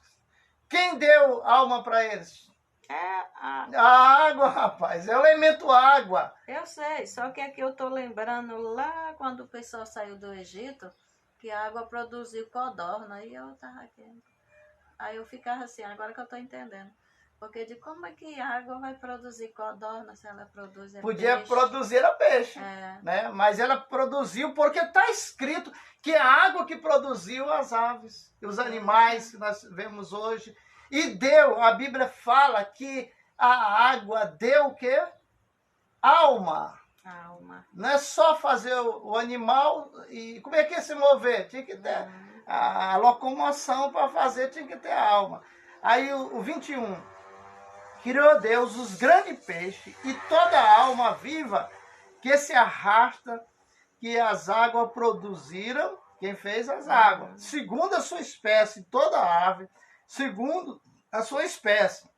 Quem deu alma para eles? A água, rapaz. É o elemento água. Eu sei, só que aqui eu estou lembrando lá quando o pessoal saiu do Egito, que a água produziu codorna, e eu estava aqui. Aí eu ficava assim, agora que eu estou entendendo. Porque de como é que a água vai produzir codorna se ela produz Podia peixe? produzir a peixe, né? Mas ela produziu porque está escrito que é a água que produziu as aves, os animais que nós vemos hoje. E deu, a Bíblia fala que a água deu o quê? Alma. Não é só fazer o animal e como é que ia se mover? Tinha que ter a locomoção para fazer, tinha que ter a alma. Aí o 21. Criou Deus os grandes peixes e toda a alma viva que se arrasta, que as águas produziram. Quem fez as águas? Segundo a sua espécie, toda ave, segundo a sua espécie.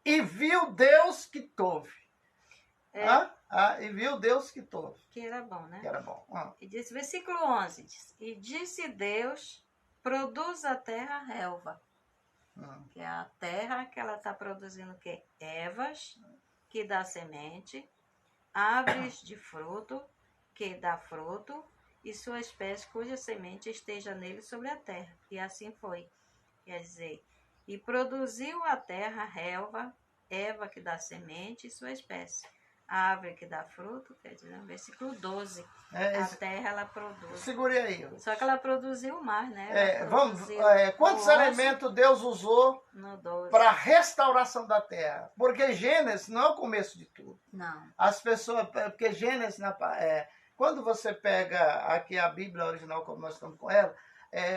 E viu Deus que tove. E viu Deus que tove. Que era bom, né? Que era bom. E disse, versículo 11, diz, e disse Deus, produz a terra relva. Que é a terra que ela está produzindo o quê? Ervas, que dá semente, árvores de fruto, que dá fruto, e sua espécie cuja semente esteja nele sobre a terra. E assim foi. Quer dizer, e produziu a terra relva, erva que dá semente e sua espécie. A árvore que dá fruto, quer dizer, no versículo 12, a terra ela produz. Segure aí. Só que ela produziu mais, né? Quantos elementos Deus usou para a restauração da terra? Porque Gênesis não é o começo de tudo. Não. As pessoas, porque Gênesis, quando você pega aqui a Bíblia original, como nós estamos com ela,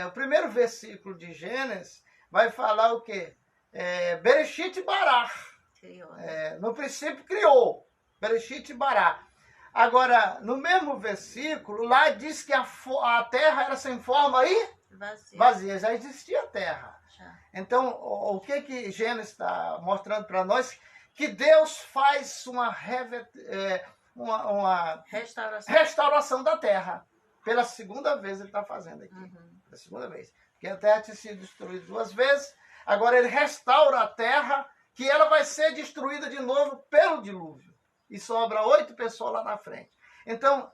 o primeiro versículo de Gênesis vai falar o quê? Bereshit bará. Criou. No princípio criou. Bereshit bará. Agora, no mesmo versículo, lá diz que a terra era sem forma e vazia. Já existia terra. Já. Então, o que Gênesis está mostrando para nós? Que Deus faz uma restauração da terra. Pela segunda vez ele está fazendo aqui. Pela segunda vez. Porque a terra tinha sido destruída 2 vezes. Agora ele restaura a terra, que ela vai ser destruída de novo pelo dilúvio. E sobra 8 pessoas lá na frente. Então,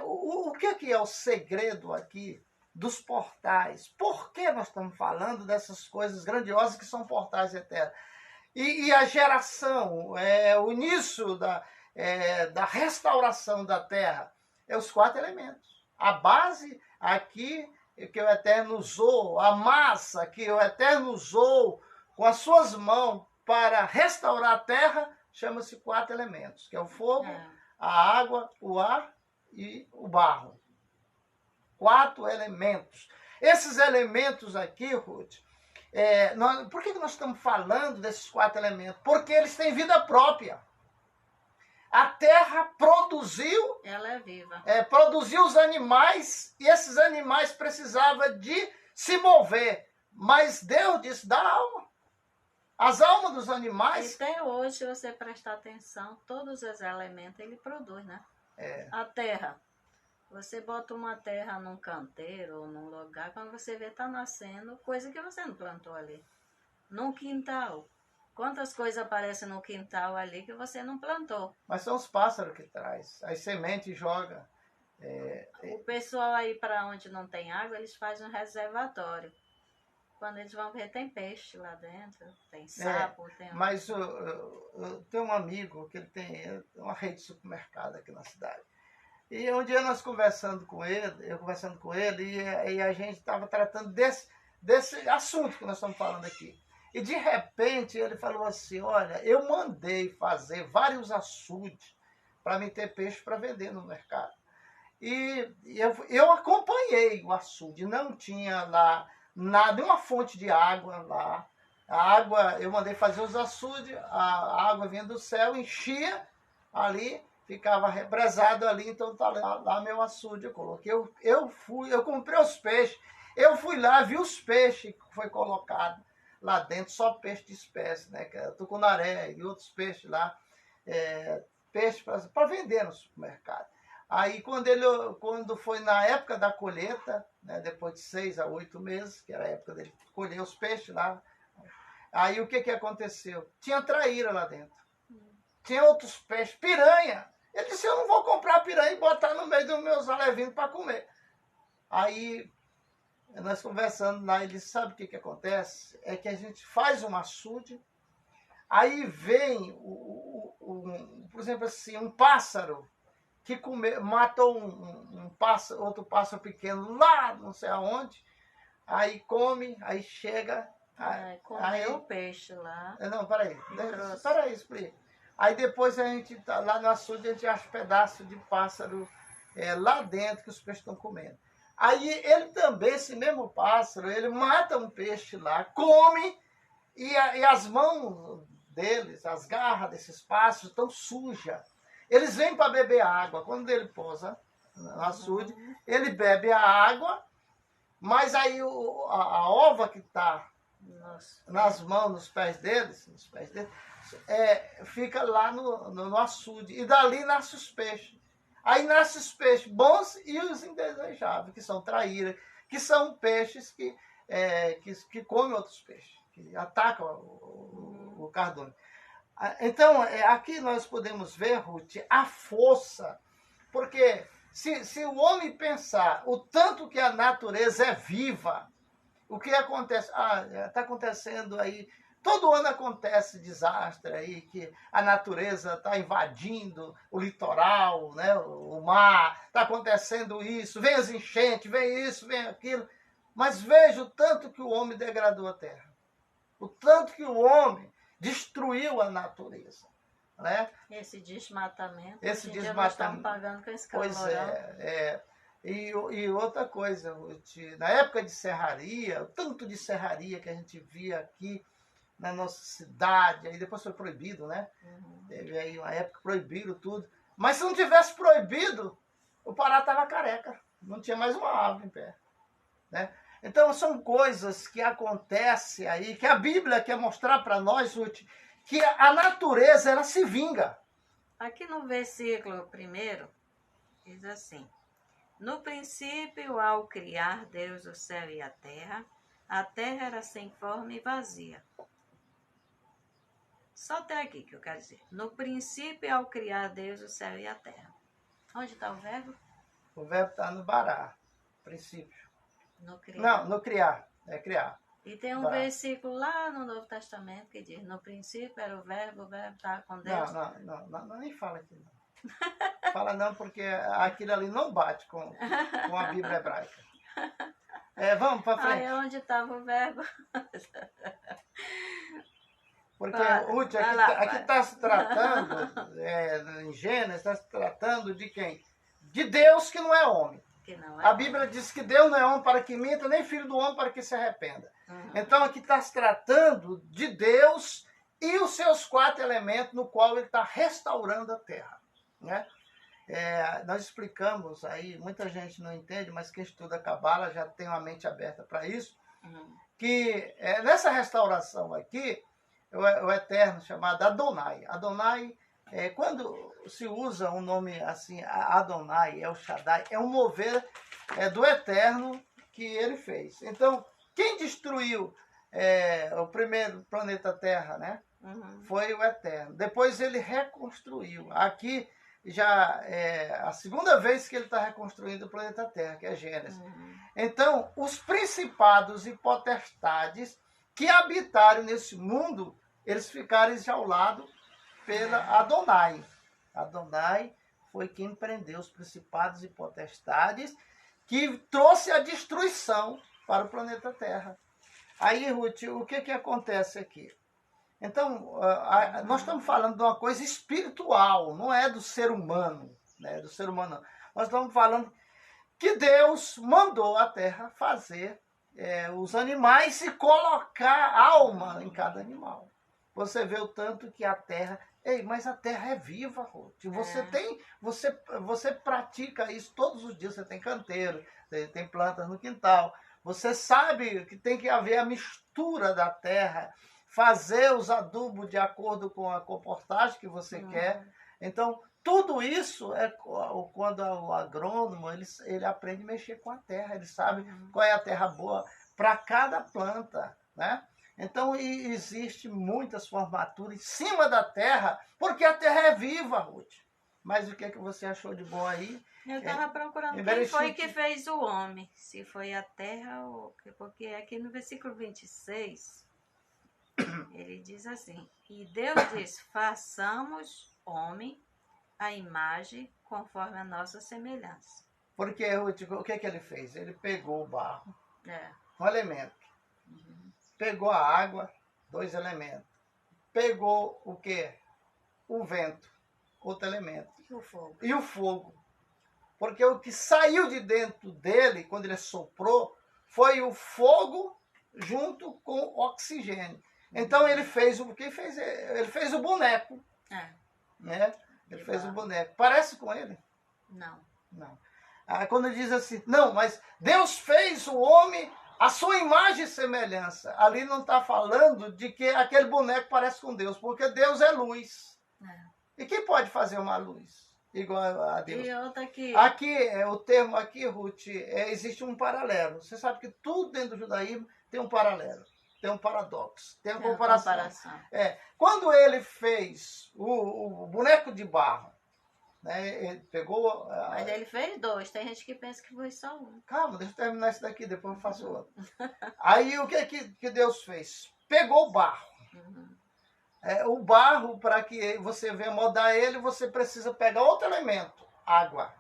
o que é o segredo aqui dos portais? Por que nós estamos falando dessas coisas grandiosas que são portais eternos? E a geração, o início da restauração da terra, os 4 elementos. A base aqui, que o Eterno usou, a massa que o Eterno usou com as suas mãos para restaurar a terra, chama-se 4 elementos, que é o fogo, a água, o ar e o barro. 4 elementos. Esses elementos aqui, Ruth, por que nós estamos falando desses 4 elementos? Porque eles têm vida própria. A terra produziu... Ela é viva. Produziu os animais, e esses animais precisavam de se mover. Mas Deus disse, dá alma. As almas dos animais... E até hoje, se você prestar atenção, todos os elementos ele produz, né? A terra. Você bota uma terra num canteiro ou num lugar, quando você vê, está nascendo coisa que você não plantou ali. Num quintal. Quantas coisas aparecem no quintal ali que você não plantou? Mas são os pássaros que traz. As sementes joga. O pessoal aí para onde não tem água, eles fazem um reservatório. Quando eles vão ver, tem peixe lá dentro, tem sapo, tem... Mas eu tenho um amigo que ele tem uma rede de supermercado aqui na cidade. E um dia nós conversando com ele, e a gente estava tratando desse assunto que nós estamos falando aqui. E de repente ele falou assim, olha, eu mandei fazer vários açudes para me ter peixe para vender no mercado. E eu acompanhei o açude, não tinha lá nenhuma fonte de água lá. A água, eu mandei fazer os açudes, a água vinha do céu, enchia ali, ficava represado ali, então tá lá meu açude, eu coloquei. Eu comprei os peixes, eu fui lá, vi os peixes que foi colocado. lá dentro só peixe de espécie, né? Que é tucunaré e outros peixes lá, peixe para vender no supermercado. Aí quando foi na época da colheita, né, depois de 6 a 8 meses, que era a época dele colher os peixes lá, aí o que aconteceu? Tinha traíra lá dentro. Tinha outros peixes, piranha. Ele disse, eu não vou comprar piranha e botar no meio dos meus alevinhos para comer. Aí nós conversando lá, ele disse, sabe o que acontece? É que a gente faz um açude, aí vem, por exemplo assim, um pássaro que matou outro pássaro pequeno lá, não sei aonde, aí come, aí chega... Comeu o peixe lá. Não, peraí, explica. Aí depois a gente, lá no açude, a gente acha pedaços de pássaro lá dentro que os peixes estão comendo. Aí ele também, esse mesmo pássaro, ele mata um peixe lá, come, e as mãos deles, as garras desses pássaros estão sujas. Eles vêm para beber água. Quando ele pousa no açude, ele bebe a água, mas aí a ova que está nas mãos, nos pés deles, fica lá no açude. E dali nascem os peixes. Aí nascem os peixes bons e os indesejáveis, que são traíra, que são peixes que comem outros peixes, que atacam o cardume. Então, aqui nós podemos ver, Ruth, a força, porque se o homem pensar o tanto que a natureza é viva, o que acontece? Está acontecendo aí, todo ano acontece desastre aí, que a natureza está invadindo o litoral, né, o mar, está acontecendo isso, vem as enchentes, vem isso, vem aquilo, mas veja o tanto que o homem degradou a terra, o tanto que o homem destruiu a natureza, né? Esse desmatamento, esse desmatamento, nós estamos pagando com esse calorão. Pois e outra coisa, na época de serraria, o tanto de serraria que a gente via aqui na nossa cidade, aí depois foi proibido, né? Teve aí uma época que proibiram tudo, mas se não tivesse proibido, o Pará estava careca, não tinha mais uma árvore em pé, né? Então, são coisas que acontecem aí, que a Bíblia quer mostrar para nós, Ruth, que a natureza, ela se vinga. Aqui no versículo 1, diz assim, no princípio, ao criar Deus o céu e a terra era sem forma e vazia. Só até aqui que eu quero dizer. No princípio, ao criar Deus o céu e a terra. Onde está o verbo? O verbo está no bará, princípio. No criar. Não, no criar. É criar. E tem um versículo lá no Novo Testamento que diz, no princípio era o verbo estava com Deus. Não, nem fala aqui não. Fala não, porque aquilo ali não bate com a Bíblia hebraica. Vamos para frente. Aí onde estava o verbo? Porque, Ruth, aqui está se tratando, em Gênesis, está se tratando de quem? De Deus que não é homem. A Bíblia diz que Deus não é homem para que minta, nem filho do homem para que se arrependa. Então aqui está se tratando de Deus e os seus 4 elementos no qual ele está restaurando a terra, né? Nós explicamos aí, muita gente não entende, mas quem estuda a Cabala já tem uma mente aberta para isso, que nessa restauração aqui, o Eterno chamado Adonai. Adonai, quando se usa um nome assim, Adonai, El Shaddai, é um mover do Eterno que ele fez. Então, quem destruiu o primeiro planeta Terra, né? Foi o Eterno. Depois ele reconstruiu. Aqui já é a segunda vez que ele está reconstruindo o planeta Terra, que é Gênesis. Então, os principados e potestades que habitaram nesse mundo, eles ficaram enjaulados pela Adonai. Adonai foi quem prendeu os principados e potestades, que trouxe a destruição para o planeta Terra. Aí, Ruth, o que acontece aqui? Então, nós estamos falando de uma coisa espiritual, não é do ser humano, né? Do ser humano não. Nós estamos falando que Deus mandou a terra fazer os animais e colocar alma em cada animal. Você vê o tanto que a terra... mas a terra é viva, Ruth. Você pratica isso todos os dias. Você tem canteiro, você tem plantas no quintal, Você sabe que tem que haver a mistura da terra, fazer os adubos de acordo com a comportagem que você quer. Então, tudo isso é quando o agrônomo ele aprende a mexer com a terra, ele sabe qual é a terra boa para cada planta, né? Então, existe muitas formaturas em cima da terra, porque a terra é viva, Ruth. Mas o que é que você achou de bom aí? Eu estava procurando quem foi que fez o homem, se foi a terra ou... Porque aqui no versículo 26, ele diz assim, e Deus diz, façamos homem a imagem conforme a nossa semelhança. Porque, Ruth, o que é que ele fez? Ele pegou o barro, um elemento. Pegou a água, 2 elementos. Pegou o quê? O vento, outro elemento. E o fogo. Porque o que saiu de dentro dele, quando ele soprou, foi o fogo junto com o oxigênio. Então ele fez o que fez? Ele fez o boneco. Né? Ele fez o boneco. Parece com ele? Não. Quando diz assim, não, mas Deus fez o homem a sua imagem e semelhança. Ali não está falando de que aquele boneco parece com Deus, porque Deus é luz. E quem pode fazer uma luz igual a Deus? E outra aqui. Aqui, o termo aqui, Ruth, existe um paralelo. Você sabe que tudo dentro do judaísmo tem um paralelo, tem um paradoxo, tem uma comparação. Quando ele fez o boneco de barro, né, ele pegou... Mas ele fez 2, tem gente que pensa que foi só um. Calma, deixa eu terminar isso daqui, depois eu faço outro. Aí o que Deus fez? Pegou o barro. O barro, para que você venha moldar ele, você precisa pegar outro elemento, água.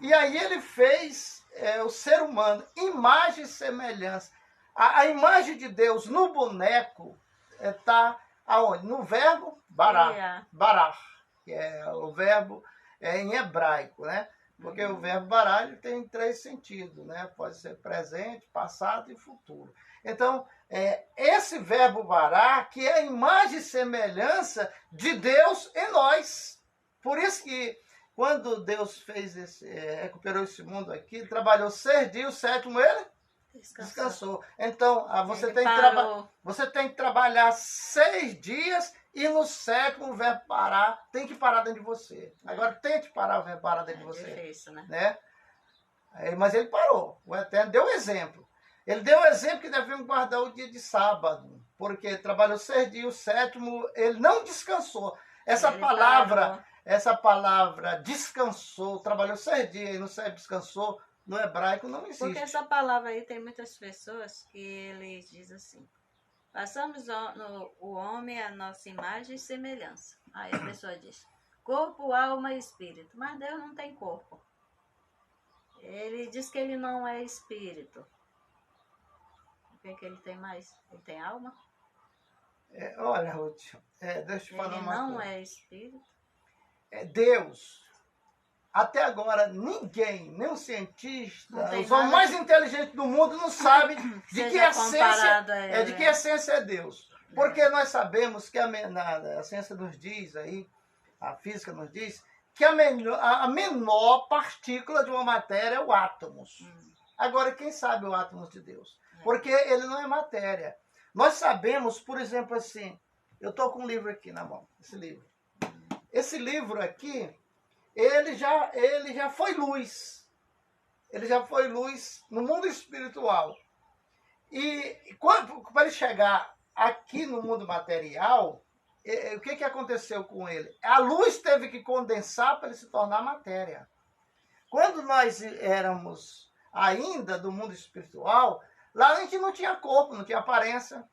E aí ele fez o ser humano, imagem e semelhança. A imagem de Deus no boneco está aonde? No verbo bará. Bará, que é o verbo em hebraico, né? Porque o verbo bará ele tem 3 sentidos, né? Pode ser presente, passado e futuro. Então, esse verbo bará, que é a imagem e semelhança de Deus em nós. Por isso que quando Deus fez recuperou esse mundo aqui, ele trabalhou 6 dias, o 7º ele descansou. Então, você tem que trabalhar 6 dias e no 7º o verbo parar tem que parar dentro de você. Agora, tente parar o verbo parar dentro de você. É difícil, né? Mas ele parou. O Eterno deu exemplo. Ele deu o exemplo que devemos guardar o dia de sábado, porque ele trabalhou 6 dias, o 7º ele não descansou. Essa palavra descansou, trabalhou 6 dias e no 7º descansou, no hebraico não existe. Porque essa palavra aí tem muitas pessoas que eles dizem assim, passamos o homem a nossa imagem e semelhança. Aí a pessoa diz, corpo, alma e espírito. Mas Deus não tem corpo. Ele diz que ele não é espírito. O que ele tem mais? Ele tem alma? Olha, Ruth, deixa eu te falar uma coisa. Ele não é espírito? Deus, até agora, ninguém, nem um cientista, os homens mais inteligentes do mundo não sabem de que essência é Deus. Porque nós sabemos que a ciência nos diz aí, a física nos diz, que a menor partícula de uma matéria é o átomos. Agora, quem sabe o átomos de Deus? Porque ele não é matéria. Nós sabemos, por exemplo, assim, eu estou com um livro aqui na mão, esse livro. Esse livro aqui, ele já foi luz. Ele já foi luz no mundo espiritual. E para ele chegar aqui no mundo material, o que aconteceu com ele? A luz teve que condensar para ele se tornar matéria. Quando nós éramos ainda do mundo espiritual, lá a gente não tinha corpo, não tinha aparência.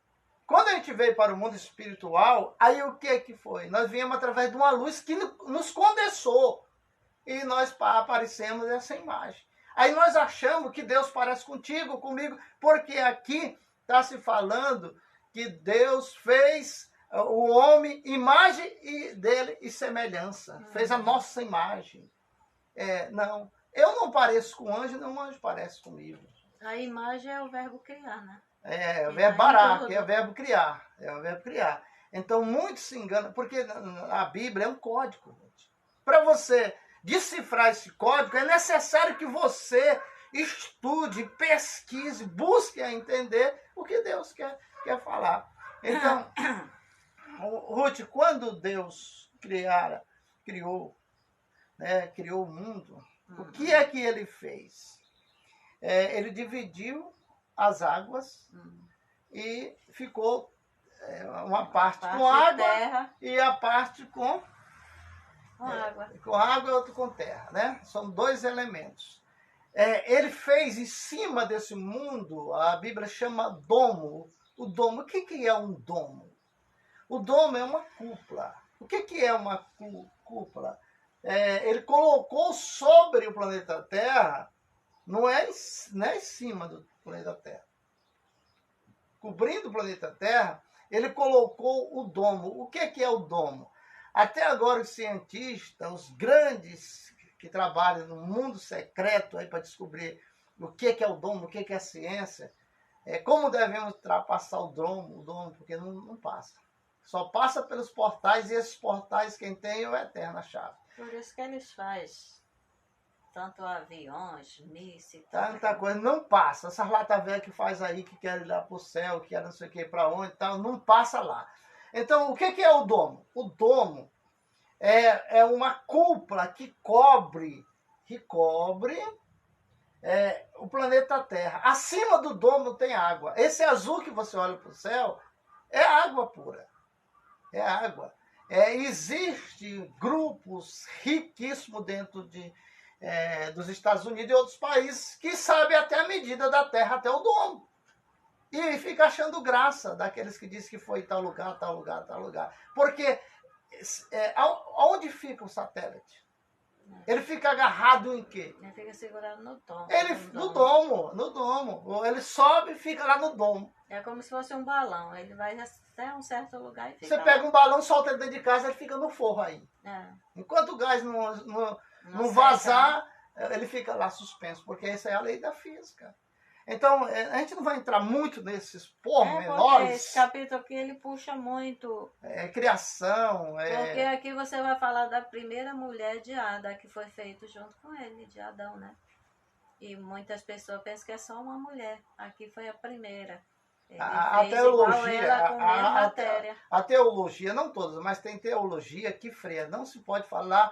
Quando a gente veio para o mundo espiritual, aí o que foi? Nós viemos através de uma luz que nos condensou. E nós aparecemos essa imagem. Aí nós achamos que Deus parece contigo, comigo, porque aqui está se falando que Deus fez o homem, imagem dele e semelhança. Fez a nossa imagem. Não, eu não pareço com anjo, nenhum anjo parece comigo. A imagem é o verbo criar, né? O verbo bará, que é o verbo criar. É o verbo criar. Então, muitos se enganam, porque a Bíblia é um código. Para você decifrar esse código, é necessário que você estude, pesquise, busque a entender o que Deus quer falar. Então, Ruth, quando Deus criou, né, criou o mundo, o que é que ele fez? Ele dividiu as águas e ficou uma parte com água terra, e a parte com água. Com água e outra com terra, né? São dois elementos. Ele fez em cima desse mundo, a Bíblia chama domo. O domo, o que é um domo? O domo é uma cúpula. O que é uma cúpula? Ele colocou sobre o planeta Terra, não é em cima do planeta Terra. Cobrindo o planeta Terra, ele colocou o domo. O que é o domo? Até agora os cientistas, os grandes que trabalham no mundo secreto para descobrir o que é o domo, o que é a ciência, como devemos ultrapassar o domo, porque não passa. Só passa pelos portais, e esses portais quem tem é o Eterno, a chave. Por isso que eles fazem tanto aviões, mísseis, tanta coisa, não passa. Essas latas velhas que faz aí, que quer ir lá pro céu, que quer não sei o que, para onde e tal, não passa lá. Então, o que é o domo? O domo é uma cúpula que cobre o planeta Terra. Acima do domo tem água. Esse azul que você olha para o céu é água pura. É água. Existe grupos riquíssimos dentro dos Estados Unidos e outros países que sabem até a medida da Terra, até o domo. E fica achando graça daqueles que dizem que foi em tal lugar, tal lugar, tal lugar. Porque onde fica o satélite? Ele fica agarrado em quê? Ele fica segurado no domo. No domo. Ele sobe e fica lá no domo. É como se fosse um balão. Ele vai até um certo lugar e fica Você pega um balão, solta ele dentro de casa, ele fica no forro aí. Enquanto o gás não vazar, ele fica lá suspenso, porque essa é a lei da física. Então, a gente não vai entrar muito nesses pormenores. Esse capítulo aqui, ele puxa muito. Criação. Porque aqui você vai falar da primeira mulher de Adão, que foi feito junto com ele, de Adão, né? E muitas pessoas pensam que é só uma mulher. Aqui foi a primeira. A teologia, a teologia, não todas, mas tem teologia que freia. Não se pode falar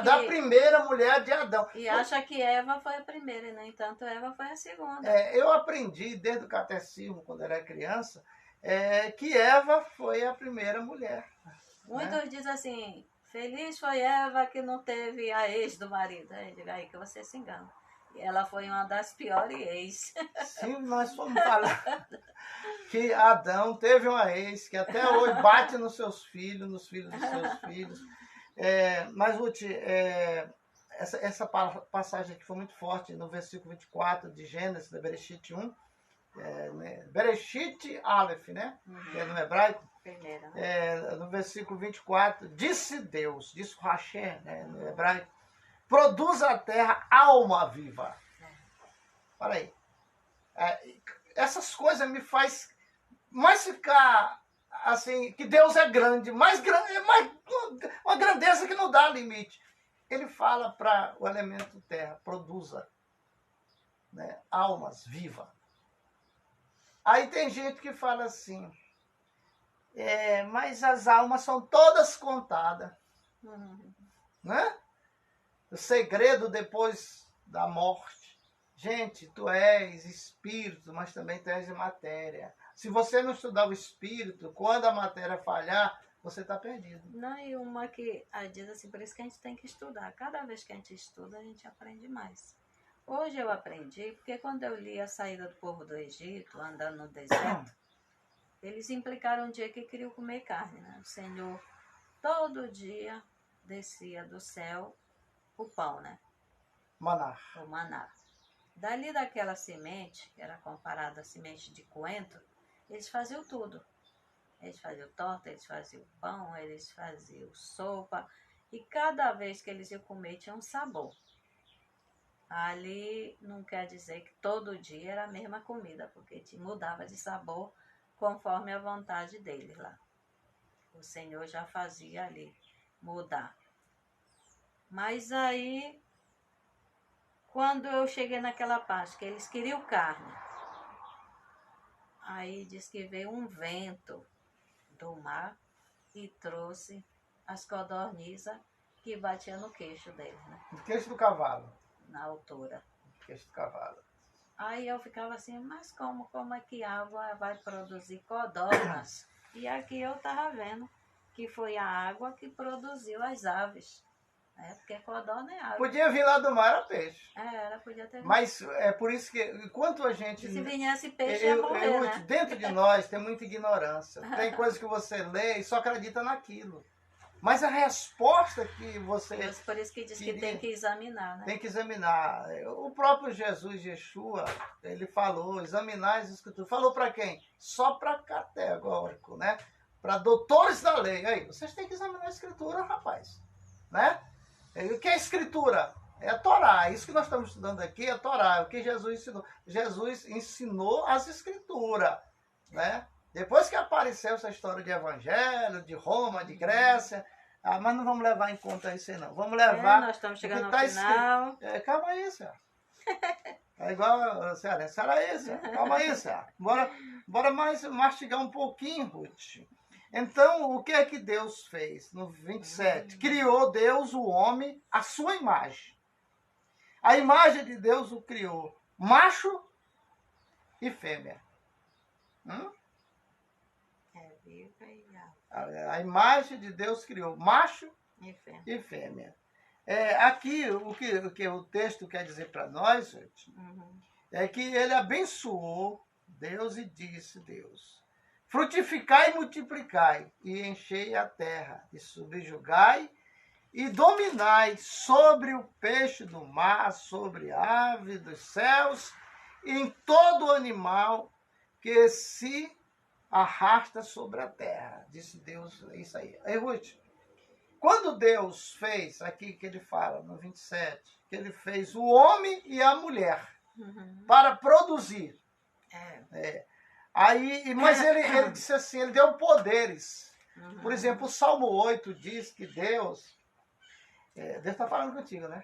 da primeira mulher de Adão. E acha que Eva foi a primeira, e no entanto Eva foi a segunda. Eu aprendi desde o catecismo, quando era criança, que Eva foi a primeira mulher. Muitos dizem assim, feliz foi Eva que não teve a ex do marido. Aí diga aí que você se engana. Ela foi uma das piores ex. Sim, nós fomos falar que Adão teve uma ex que até hoje bate nos seus filhos, nos filhos dos seus filhos. Mas, Ruth, essa passagem aqui foi muito forte no versículo 24 de Gênesis, da Bereshit 1. Bereshit Aleph, né? Que é no hebraico. Primeira, né? No versículo 24, disse Deus, disse o Hashem, né, no hebraico, produz a terra alma viva. Olha aí. Essas coisas me faz mais ficar assim, que Deus é grande, mais uma grandeza que não dá limite. Ele fala para o elemento terra, produza, né, almas vivas. Aí tem gente que fala assim, mas as almas são todas contadas. Né? O segredo depois da morte. Gente, tu és espírito, mas também tu és matéria. Se você não estudar o espírito, quando a matéria falhar, você está perdido. Não, e uma que diz assim, por isso que a gente tem que estudar. Cada vez que a gente estuda, a gente aprende mais. Hoje eu aprendi, porque quando eu li a saída do povo do Egito, andando no deserto, eles implicaram um dia que queriam comer carne, né? O Senhor todo dia descia do céu o pão, né? Maná. O maná. Dali daquela semente, que era comparada à semente de coentro, eles faziam tudo. Eles faziam torta, eles faziam pão, eles faziam sopa. E cada vez que eles iam comer tinha um sabor. Ali não quer dizer que todo dia era a mesma comida, porque mudava de sabor conforme a vontade deles lá. O Senhor já fazia ali mudar. Mas aí, quando eu cheguei naquela parte que eles queriam carne, aí diz que veio um vento do mar e trouxe as codornizes que batiam no queixo deles, né? No queixo do cavalo. Na altura. No queixo do cavalo. Aí eu ficava assim, mas como é que a água vai produzir codornas? E aqui eu estava vendo que foi a água que produziu as aves. Porque codorna é água. Podia vir lá do mar a peixe. Podia ter vindo. Mas é por isso que, enquanto a gente... E se viesse peixe, ia morrer, né? Dentro de nós tem muita ignorância. Tem coisas que você lê e só acredita naquilo. Mas a resposta que você... Por isso que diz que tem que examinar, né? Tem que examinar. O próprio Jesus, Yeshua, ele falou, examinar as escrituras. Falou para quem? Só para categórico, né? Para doutores da lei. Aí, vocês têm que examinar a escritura, rapaz. Né? E o que é a escritura? É a Torá. Isso que nós estamos estudando aqui é a Torá. É o que Jesus ensinou. Jesus ensinou as escrituras. Né? Depois que apareceu essa história de evangelho, de Roma, de Grécia, mas não vamos levar em conta isso aí não. Vamos levar... nós estamos chegando ao final. Calma aí, senhora. É igual a senhora. Calma aí, senhora. Bora mais mastigar um pouquinho, Ruth. Então, o que é que Deus fez no 27? Criou Deus o homem à sua imagem. A imagem de Deus o criou macho e fêmea. A imagem de Deus criou macho e fêmea. Aqui, o que o texto quer dizer para nós, gente, é que ele abençoou Deus e disse Deus: frutificai e multiplicai, e enchei a terra, e subjugai, e dominai sobre o peixe do mar, sobre a ave dos céus, e em todo animal que se arrasta sobre a terra. Disse Deus isso aí. Aí, Ruth, quando Deus fez, aqui que ele fala no 27, que ele fez o homem e a mulher para produzir. Mas ele disse assim, ele deu poderes. Por exemplo, o Salmo 8 diz que Deus está falando contigo, né?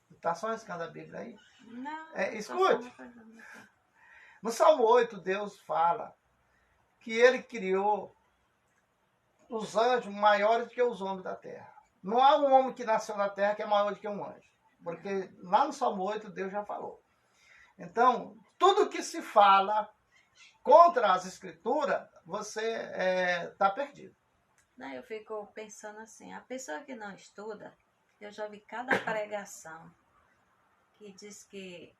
Está só riscando a Bíblia aí? Não. Escute. No Salmo 8, Deus fala que ele criou os anjos maiores do que os homens da terra. Não há um homem que nasceu na terra que é maior do que um anjo. Porque lá no Salmo 8, Deus já falou. Então, tudo que se fala contra as escrituras, você está perdido. Eu fico pensando assim, a pessoa que não estuda, eu já vi cada pregação que diz que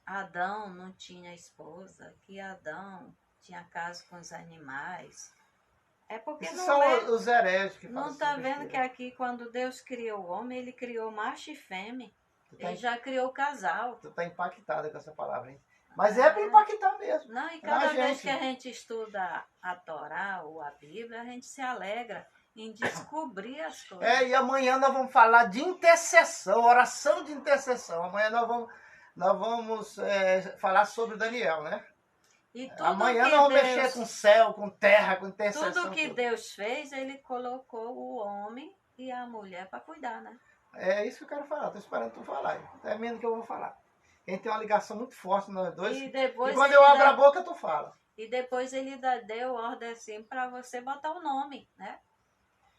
Adão não tinha esposa, que Adão tinha caso com os animais. Porque esses não são os hereges que não está vendo que aqui, quando Deus criou o homem, ele criou macho e fêmea. Ele já criou o casal. Tu está impactada com essa palavra, hein? Mas é para impactar mesmo. Não, e cada vez que a gente estuda a Torá ou a Bíblia, a gente se alegra em descobrir as coisas. E amanhã nós vamos falar de intercessão, oração de intercessão. Amanhã nós vamos falar sobre Daniel, né? E tudo amanhã que nós vamos Deus, mexer com céu, com terra, com intercessão. Tudo que Deus fez, ele colocou o homem e a mulher para cuidar, né? É isso que eu quero falar, estou esperando tu falar. Termina que eu vou falar. Ele tem uma ligação muito forte nós dois. E quando eu abro a boca, tu fala. E depois ele deu ordem assim para você botar o nome, né?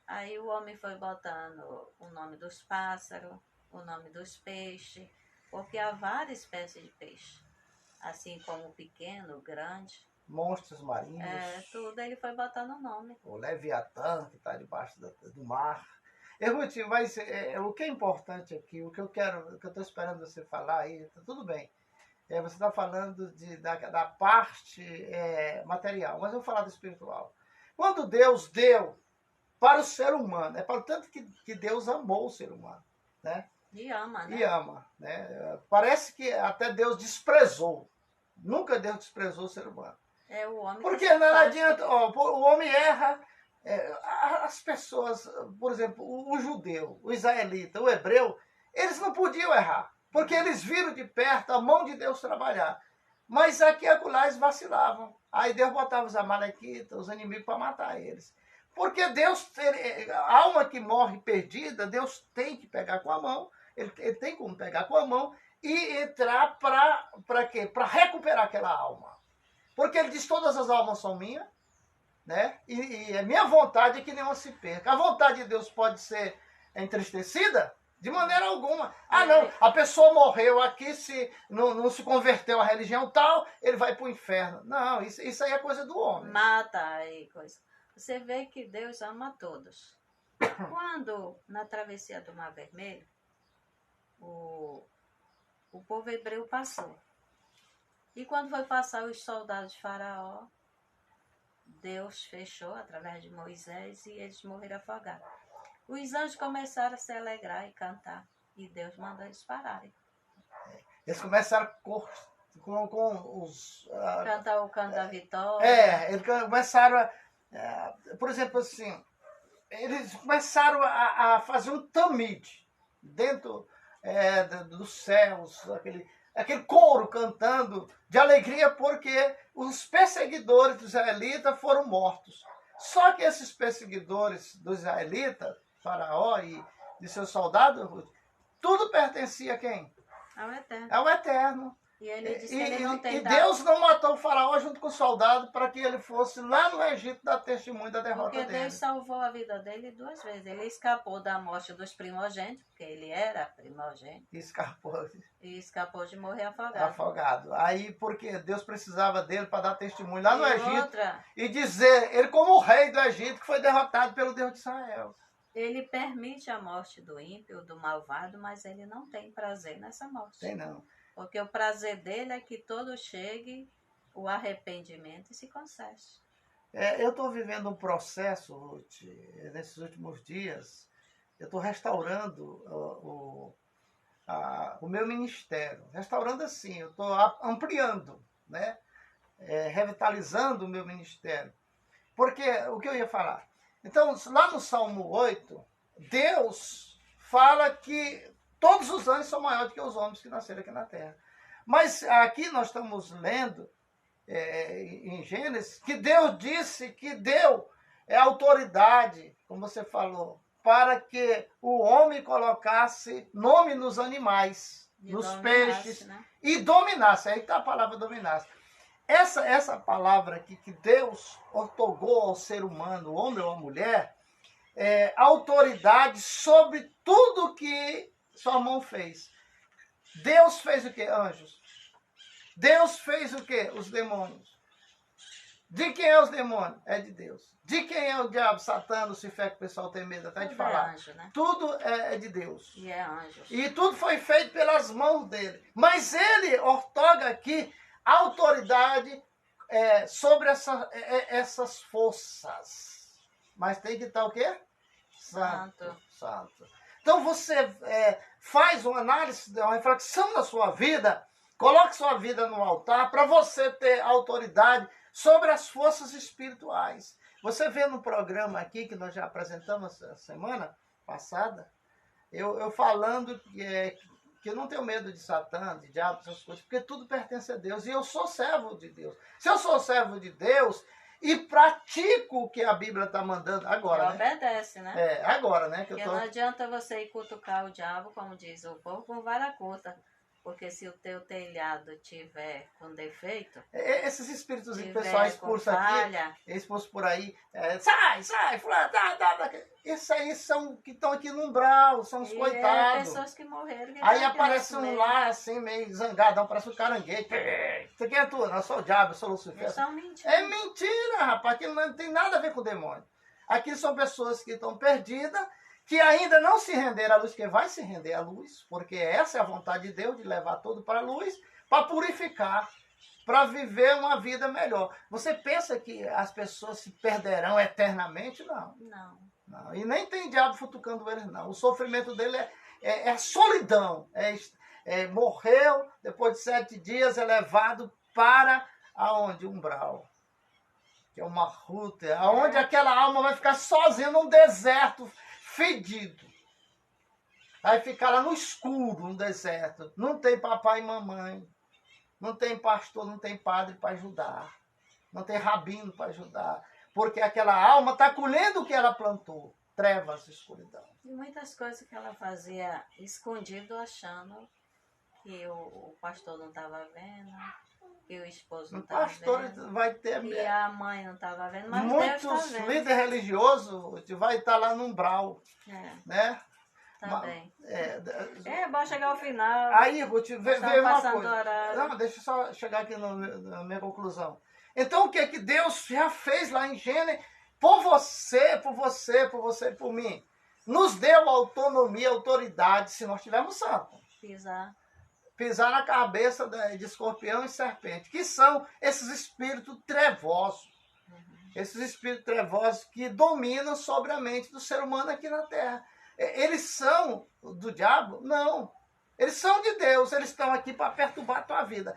Aí o homem foi botando o nome dos pássaros, o nome dos peixes, porque há várias espécies de peixe. Assim como o pequeno, o grande. Monstros marinhos. Tudo ele foi botando o nome. O Leviatã, que está debaixo do mar. Ruth, mas o que é importante aqui, o que eu estou esperando você falar aí, tá tudo bem. Você está falando da parte material, mas eu vou falar do espiritual. Quando Deus deu para o ser humano, é para o tanto que Deus amou o ser humano, né? E ama, né? E ama, né? Parece que até Deus desprezou. Nunca Deus desprezou o ser humano. O homem. Porque não adianta, o homem erra. As pessoas, por exemplo, o judeu, o israelita, o hebreu, eles não podiam errar, porque eles viram de perto a mão de Deus trabalhar. Mas aqui e acolá eles vacilavam. Aí Deus botava os amalequitas, os inimigos, para matar eles. Porque Deus, a alma que morre perdida, Deus tem que pegar com a mão, ele tem como pegar com a mão e entrar para quê? Para recuperar aquela alma. Porque ele diz, todas as almas são minhas, né? E a minha vontade é que nenhuma se perca. A vontade de Deus pode ser entristecida? De maneira alguma. Ah, não, a pessoa morreu aqui, se não se converteu à religião tal, ele vai para o inferno. Não, isso aí é coisa do homem. Mata aí, coisa. Você vê que Deus ama todos. Quando, na travessia do Mar Vermelho, o povo hebreu passou. E quando foi passar os soldados de Faraó, Deus fechou através de Moisés e eles morreram afogados. Os anjos começaram a se alegrar e cantar. E Deus mandou eles pararem. Eles começaram com os... Cantar o canto da vitória. Eles começaram por exemplo, assim, eles começaram a fazer um tamide dentro dos céus, aquele coro cantando de alegria, porque os perseguidores dos israelitas foram mortos. Só que esses perseguidores dos israelitas, Faraó e de seus soldados, tudo pertencia a quem? Ao Eterno. Ao Eterno. E ele disse que ele não tem e Deus não matou o Faraó junto com o soldado para que ele fosse lá no Egito dar testemunho da derrota dele. Porque Deus salvou a vida dele 2 vezes. Ele escapou da morte dos primogênitos, porque ele era primogênito. Escapou. E escapou de morrer afogado. Afogado. Aí, porque Deus precisava dele para dar testemunho lá no Egito. Outra, e dizer, ele como o rei do Egito, que foi derrotado pelo Deus de Israel. ele permite a morte do ímpio, do malvado, mas ele não tem prazer nessa morte. Tem não. Porque o prazer dele é que todo chegue o arrependimento e se conserte. Eu estou vivendo um processo, Ruth, nesses últimos dias. Eu estou restaurando o meu ministério. Restaurando assim, eu estou ampliando, né? Revitalizando o meu ministério. Porque, o que eu ia falar? Então, lá no Salmo 8, Deus fala que todos os anjos são maiores do que os homens que nasceram aqui na terra. Mas aqui nós estamos lendo, em Gênesis, que Deus disse que deu autoridade, como você falou, para que o homem colocasse nome nos animais, nos peixes, né? E dominasse. Aí está a palavra dominasse. Essa palavra aqui que Deus otorgou ao ser humano, homem ou mulher, autoridade sobre tudo que sua mão fez. Deus fez o quê? Anjos. Deus fez o quê? Os demônios. De quem é os demônios? É de Deus. De quem é o diabo, Satã, Lucifer, que o pessoal tem medo até de falar? Anjo, né? Tudo é de Deus. E é anjo. E tudo foi feito pelas mãos dele. Mas ele otorga aqui autoridade sobre essas forças. Mas tem que estar o quê? Santo. Então você faz uma análise, uma reflexão da sua vida, coloque sua vida no altar para você ter autoridade sobre as forças espirituais. Você vê no programa aqui, que nós já apresentamos a semana passada, eu falando que eu não tenho medo de Satã, de diabo, essas coisas, porque tudo pertence a Deus. E eu sou servo de Deus. Se eu sou servo de Deus e pratico o que a Bíblia está mandando agora, né? Obedece, né? Agora, né? Porque não adianta você ir cutucar o diabo, como diz o povo, com vara curta. Porque se o teu telhado tiver com defeito... Esses espíritos que o pessoal expulsa aqui, expulso por aí, sai, fulano, esses aí são que estão aqui no umbral, são os coitados. Pessoas que morreram. Aí aparece um lá, assim, meio zangadão, parece um caranguejo. Você quem é tu? Não, eu sou o diabo, eu sou o Lucifer. Eles são mentiras. É mentira, rapaz, aquilo não tem nada a ver com o demônio. Aqui são pessoas que estão perdidas, que ainda não se renderam à luz, que vai se render à luz, porque essa é a vontade de Deus, de levar tudo para a luz, para purificar, para viver uma vida melhor. Você pensa que as pessoas se perderão eternamente? Não. Não. E nem tem diabo futucando eles, não. O sofrimento dele é a solidão. Morreu, depois de 7 dias, é levado para aonde? Umbral. Que é uma ruta, aonde aquela alma vai ficar sozinha num deserto fedido. Vai ficar lá no escuro, no deserto. Não tem papai e mamãe. Não tem pastor, não tem padre para ajudar. Não tem rabino para ajudar. Porque aquela alma está colhendo o que ela plantou. Trevas, escuridão. E muitas coisas que ela fazia escondido, achando que o pastor não estava vendo, que o esposo não O estava pastor vendo, vai ter... que a mãe não estava vendo, mas Deus Muitos está vendo. líderes religiosos vai estar lá no umbral, É, né? tá bem. É, Bom chegar ao final. aí, vou te ver Estamos uma passando coisa. do horário. Não, deixa eu só chegar aqui na minha conclusão. Então, o que é que Deus já fez lá em Gênesis por você, por mim? Nos deu autonomia, autoridade, se nós tivermos santo. Pisar na cabeça de escorpião e serpente, que são esses espíritos trevosos. Esses espíritos trevosos que dominam sobre a mente do ser humano aqui na Terra. Eles são do diabo? Não. Eles são de Deus, eles estão aqui para perturbar a tua vida.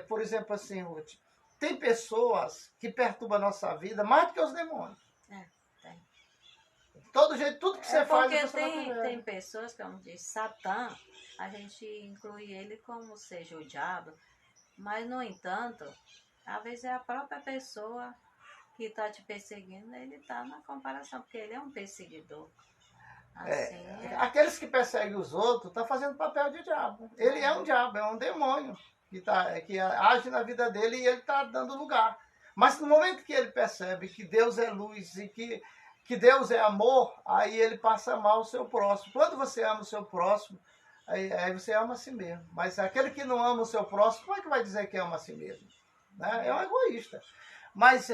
Por exemplo, assim, Ruth, tem pessoas que perturbam a nossa vida mais do que os demônios. Tem. Todo jeito, tudo que você faz... Porque você tem pessoas, como diz Satã, a gente inclui ele como seja o diabo, mas, no entanto, às vezes é a própria pessoa que está te perseguindo, ele está na comparação, porque ele é um perseguidor. Assim, Aqueles que perseguem os outros estão fazendo papel de diabo. Ele é um diabo, é um demônio que age na vida dele e ele está dando lugar. Mas no momento que ele percebe que Deus é luz e que Deus é amor, aí ele passa a amar o seu próximo. Quando você ama o seu próximo, aí você ama a si mesmo. Mas aquele que não ama o seu próximo, como é que vai dizer que ama a si mesmo? Né? É um egoísta. Mas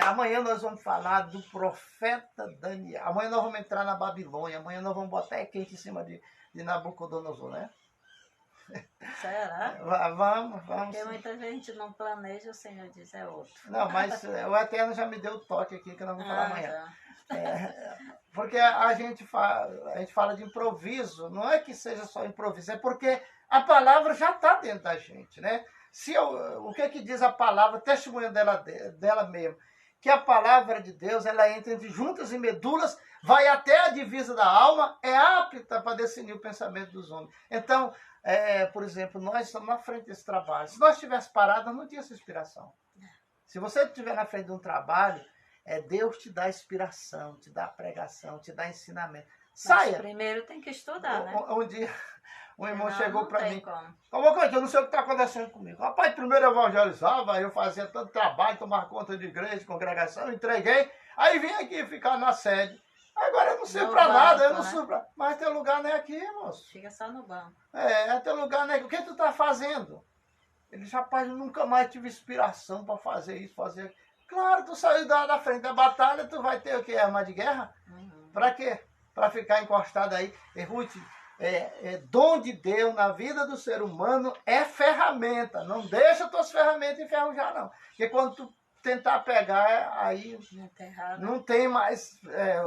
amanhã nós vamos falar do profeta Daniel. Amanhã nós vamos entrar na Babilônia. Amanhã nós vamos botar quente em cima de Nabucodonosor, né? Será? Vamos. Porque muita gente não planeja, o Senhor diz é outro. Não, mas o Eterno já me deu o toque aqui que nós vamos falar amanhã. Já. Porque a gente fala de improviso, não é que seja só improviso, é porque a palavra já está dentro da gente, né? O que diz a palavra, testemunho dela mesmo, que a palavra de Deus, ela entra entre juntas e medulas, vai até a divisa da alma, é apta para discernir o pensamento dos homens. Então, por exemplo, nós estamos na frente desse trabalho. Se nós estivéssemos parados, não tinha essa inspiração. Se você estiver na frente de um trabalho, Deus te dá inspiração, te dá pregação, te dá ensinamento. Saia. Mas primeiro tem que estudar, né? Um dia, um irmão chegou para mim. Como eu não sei o que está acontecendo comigo. Rapaz, primeiro eu evangelizava, eu fazia tanto trabalho, tomava conta de igreja, de congregação, entreguei. Aí vim aqui ficar na sede. Agora eu não sei para nada, eu não sei pra... Mas teu lugar não é aqui, moço. Fica só no banco. Teu lugar não é aqui. O que tu está fazendo? Ele disse, rapaz, eu nunca mais tive inspiração para fazer isso, fazer aquilo. Claro, tu saiu da frente da batalha, tu vai ter o quê? Arma de guerra? Para quê? Para ficar encostado aí. Ruth, dom de Deus na vida do ser humano é ferramenta. Não deixa tuas ferramentas enferrujar, não. Porque quando tu tentar pegar, aí não tem mais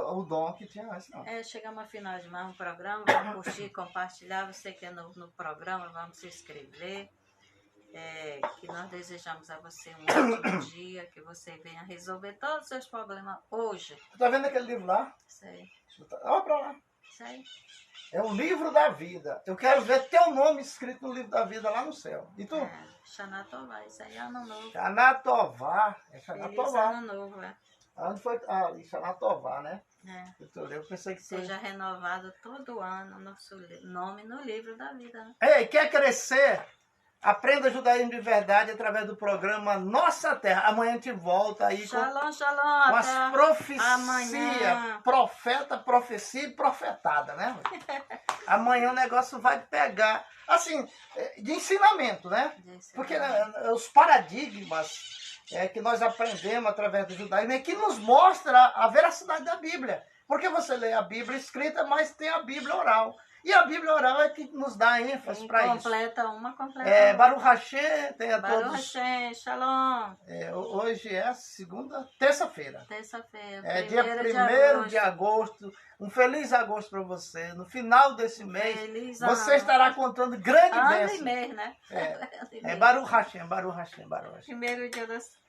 o dom que tinha antes, não. Chegamos ao final de mais um programa. Vamos curtir, compartilhar. Você que é novo no programa, vamos se inscrever. Que nós desejamos a você um ótimo dia, que você venha resolver todos os seus problemas hoje. Tu tá vendo aquele livro lá? Sei. Olha pra lá. Sei. É o livro da vida. Eu quero ver teu nome escrito no livro da vida lá no céu. E tu? Xanatová, isso aí é ano novo. Xanatová. Xanatová. Ano novo, Onde foi? Xanatová, né? Eu pensei que seja renovado todo ano nosso nome no livro da vida. Né? Ei, quer crescer? Aprenda judaísmo de verdade através do programa Nossa Terra. Amanhã a gente volta aí shalom, com as profecias. Profeta, profecia e profetada, né? Amanhã o negócio vai pegar, assim, de ensinamento, né? Porque os paradigmas que nós aprendemos através do judaísmo é que nos mostra a veracidade da Bíblia. Porque você lê a Bíblia escrita, mas tem a Bíblia oral. E a Bíblia oral é que nos dá ênfase para isso. Uma completa. Baruch Hashem, tem a Baruch todos. Hashem, shalom. Hoje é terça-feira. Terça-feira. É dia 1º de agosto. Um feliz agosto para você. No final desse mês, você estará contando grande bênção. Ano e mês, né? Baruch Hashem, Baruch Hashem, Baruch Hashem. Primeiro dia das